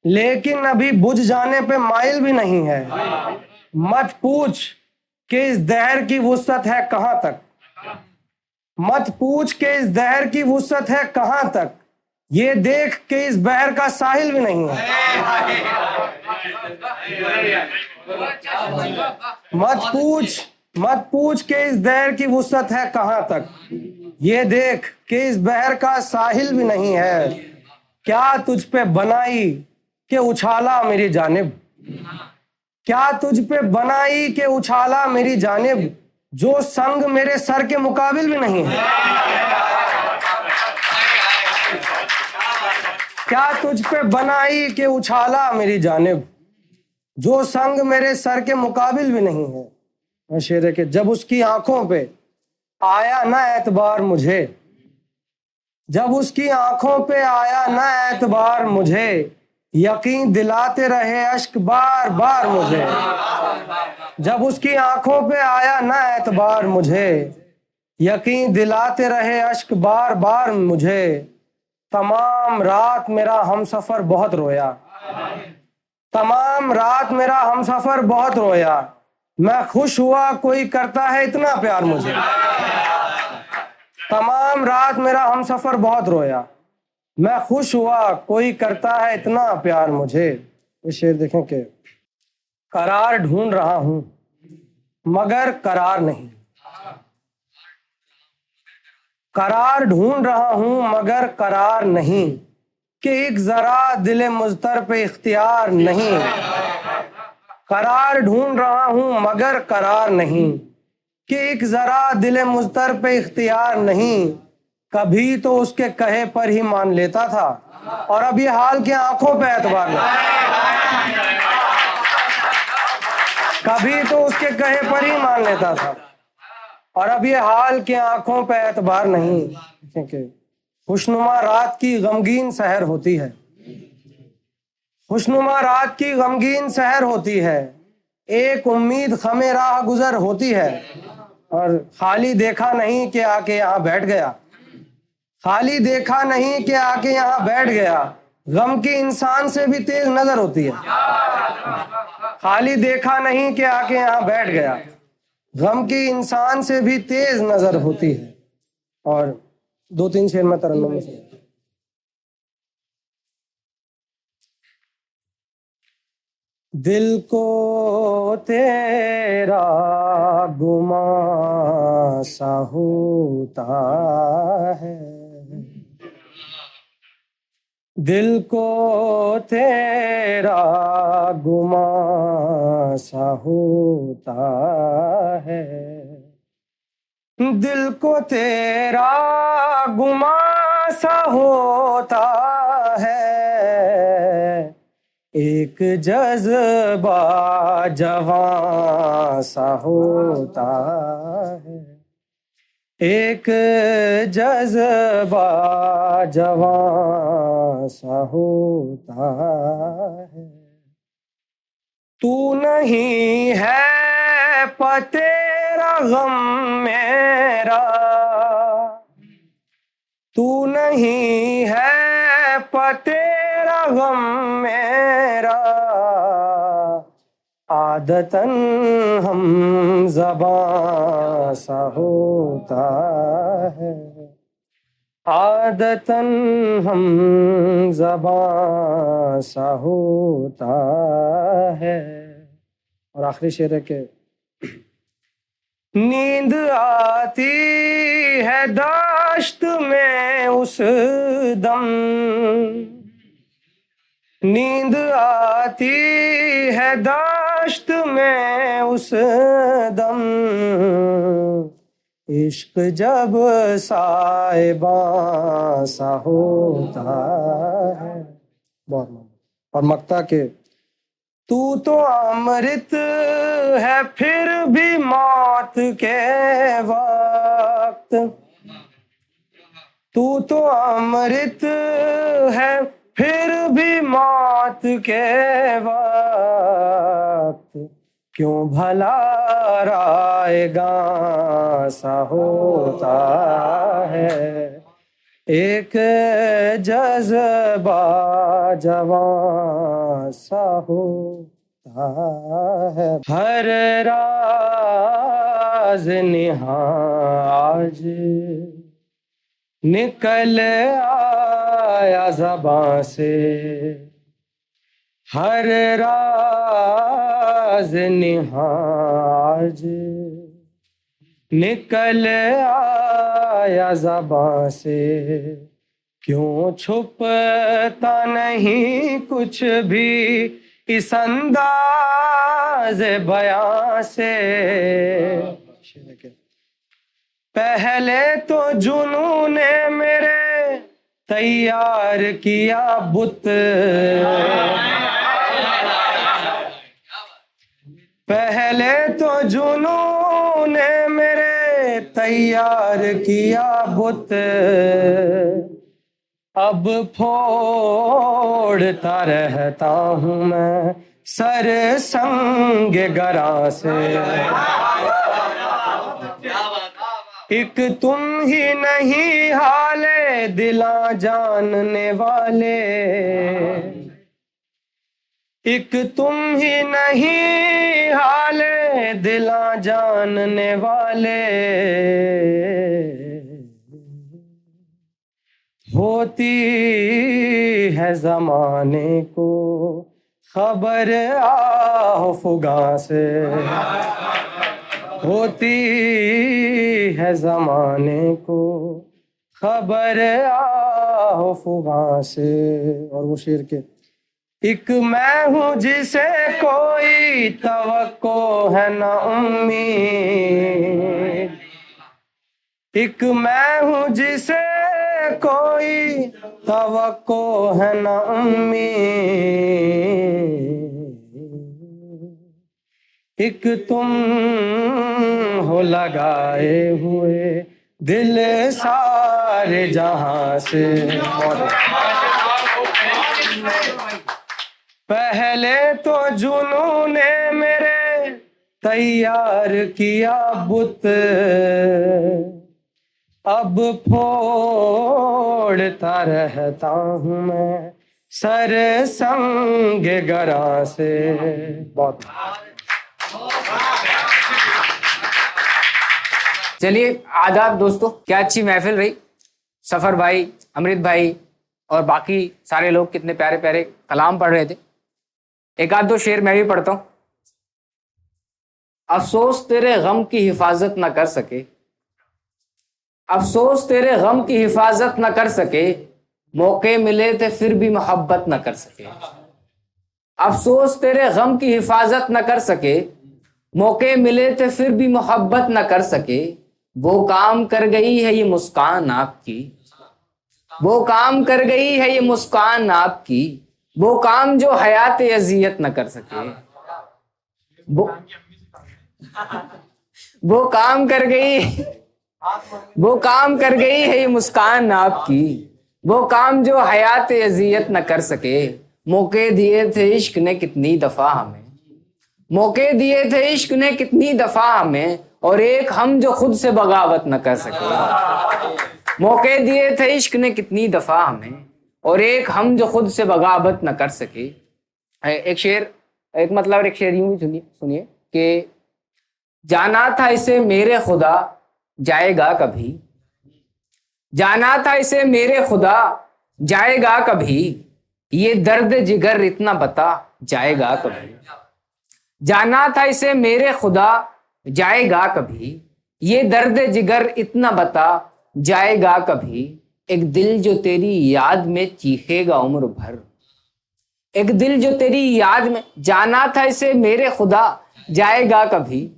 लेकिन अभी बुझ जाने पे माइल भी नहीं है। मत पूछ कि इस दहर की वुसअत है कहां तक, मत पूछ कि इस दहर की वुसअत है कहां तक, ये देख के इस बहर का साहिल भी नहीं है। मत पूछ के इस दहर की वुसअत है कहां तक, ये देख के इस बहर का साहिल भी नहीं है। क्या तुझ पे बनाई के उछाला मेरी जानिब, क्या तुझ पे बनाई के उछाला मेरी जानिब, जो संग मेरे सर के मुकाबिल भी नहीं है। क्या तुझ पे बनाई के उछाला मेरी जानिब, जो संग मेरे सर के मुकाबिल भी नहीं है। शेर है कि जब उसकी आंखों पे आया ना एतबार मुझे, जब उसकी आंखों पे आया ना एतबार मुझे, यकीन दिलाते रहे अश्क बार बार मुझे। जब उसकी आंखों पे आया ना एतबार मुझे, यकीन दिलाते रहे अश्क बार बार मुझे। तमाम रात मेरा हमसफर बहुत रोया, तमाम रात मेरा हमसफर बहुत रोया, मैं खुश हुआ कोई करता है इतना प्यार मुझे। तमाम रात मेरा हमसफर बहुत रोया, मैं खुश हुआ कोई करता है इतना प्यार मुझे। ये शेर देखें कि करार ढूंढ रहा हूं मगर करार नहीं, करार ढूंढ रहा हूं मगर करार नहीं, कि एक जरा दिल मुज़तर पे इख्तियार नहीं। करार ढूंढ रहा हूं मगर करार नहीं, कि एक जरा दिल मुज़तर पे इख्तियार नहीं। कभी तो उसके कहे पर ही मान लेता था, और अब ये हाल के आंखों पे एतबार नहीं। कभी तो उसके कहे पर ही मान लेता था, और अब ये हाल के आंखों पे एतबार नहीं। क्योंकि खुशनुमा रात की गमगीन सहर होती है, खुशनुमा रात की गमगीन सहर होती है, एक उम्मीद खमे राह गुजर होती है। और खाली देखा नहीं कि आके यहाँ बैठ गया, खाली देखा नहीं कि आके यहाँ बैठ गया, गम की इंसान से भी तेज नजर होती है। खाली देखा नहीं कि आके यहाँ बैठ गया, गम की इंसान से भी तेज नजर होती है। और 2-3 शेर में तरन्नुम में सुना। दिल को तेरा गुमा सा होता है, दिल को तेरा गुमा सा होता है, दिल को तेरा गुमा सा होता है, एक जज्बा जवां सा होता है, एक जज्बा जवां सा होता है। तू नहीं है पतेरा गम मेरा, तू नहीं है पतेरा गम मेरा, आदतन हम ज़बां सा होता है, आदतन हम ज़बां सा होता है। और आखिरी शेर है कि नींद आती है दाश्त में उस दम, नींद आती है दाश्त में उस दम, इश्क जब साहिबां सा होता है। बहुत और मक्ता के तू तो अमृत है फिर भी मौत के वक्त, तू तो अमृत है फिर भी मौत के वक्त, क्यों भला रायगा सा होता है, एक जज्बा जवां सा होता है। हर राज निहाज निकल आया ज़बां से, हर राज निहाज निकल आया ज़बां से, क्यों छुपता नहीं कुछ भी इस अंदाज़ बयां से। पहले तो जुनून ने मेरे तैयार किया बुत, पहले तो जुनून ने मेरे तैयार किया बुत, अब फोड़ता रहता हूँ मैं सर संग गरा से। एक तुम ही नहीं हाले दिला जानने वाले, एक तुम ही नहीं हाले दिला जानने वाले, होती है जमाने को खबर आफुगा से, होती है जमाने को खबर आफुगा से। और वो शेर के एक मैं हूँ जिसे कोई तवक्को है न उम्मीद, एक मैं हूँ जिसे कोई तवक्को है न उम्मीद, एक तुम हो लगाए हुए दिल सारे जहां से। पहले तो जुनून ने मेरे तैयार किया बुत, अब फोड़ता रहता हूँ मैं सर संग गरा से। बहुत चलिए आदाब दोस्तों, क्या अच्छी महफिल रही। सफर भाई, अमृत भाई और बाकी सारे लोग कितने प्यारे प्यारे कलाम पढ़ रहे थे। एक आध दो शेर मैं भी पढ़ता हूँ। अफसोस तेरे गम की हिफाजत न कर सके, अफसोस तेरे गम की हिफाजत न कर सके, मौके मिले थे फिर भी मोहब्बत न कर सके। अफसोस तेरे गम की हिफाजत न कर सके, मौके मिले थे फिर भी मोहब्बत न कर सके। वो काम कर गई है ये मुस्कान आपकी, वो काम कर गई है ये मुस्कान आपकी, वो काम जो हयात अजियत न कर सके। वो काम कर गई, वो काम कर गई है ये मुस्कान आपकी, वो काम जो हयात अजियत न कर सके। मौके दिए थे इश्क ने कितनी दफा हमें, मौके दिए थे इश्क ने कितनी दफा हमें, और एक हम जो खुद से बगावत न कर सके। मौके दिए थे इश्क ने कितनी दफा हमें, और एक हम जो खुद से बगावत न कर सके। एक शेर, एक मतलब एक शेर यूं ही सुनिए कि जाना था इसे मेरे खुदा जाएगा कभी, जाना था इसे मेरे खुदा जाएगा कभी, ये दर्द जिगर इतना बता जाएगा कभी। जाना था इसे मेरे खुदा जाएगा कभी, ये दर्द जिगर इतना बता जाएगा कभी, एक दिल जो तेरी याद में चीखेगा उम्र भर। एक दिल जो तेरी याद में, जाना था इसे मेरे खुदा जाएगा कभी,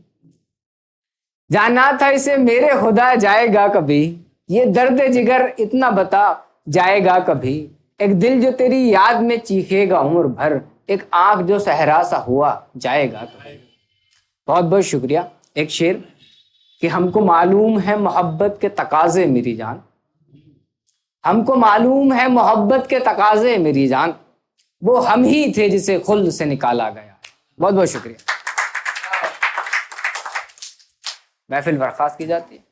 जाना था इसे मेरे खुदा जाएगा कभी। ये दर्द जिगर इतना बता जाएगा कभी, एक दिल जो तेरी याद में चीखेगा उम्र भर। एक आंख जो सहरा सा हुआ जाएगा कभी। बहुत बहुत शुक्रिया। एक शेर कि हमको मालूम है मोहब्बत के तकाजे मेरी जान, हमको मालूम है मोहब्बत के तकाजे मेरी जान, वो हम ही थे जिसे खुल्द से निकाला गया। बहुत बहुत शुक्रिया। महफिल बर्खास्त की जाती है।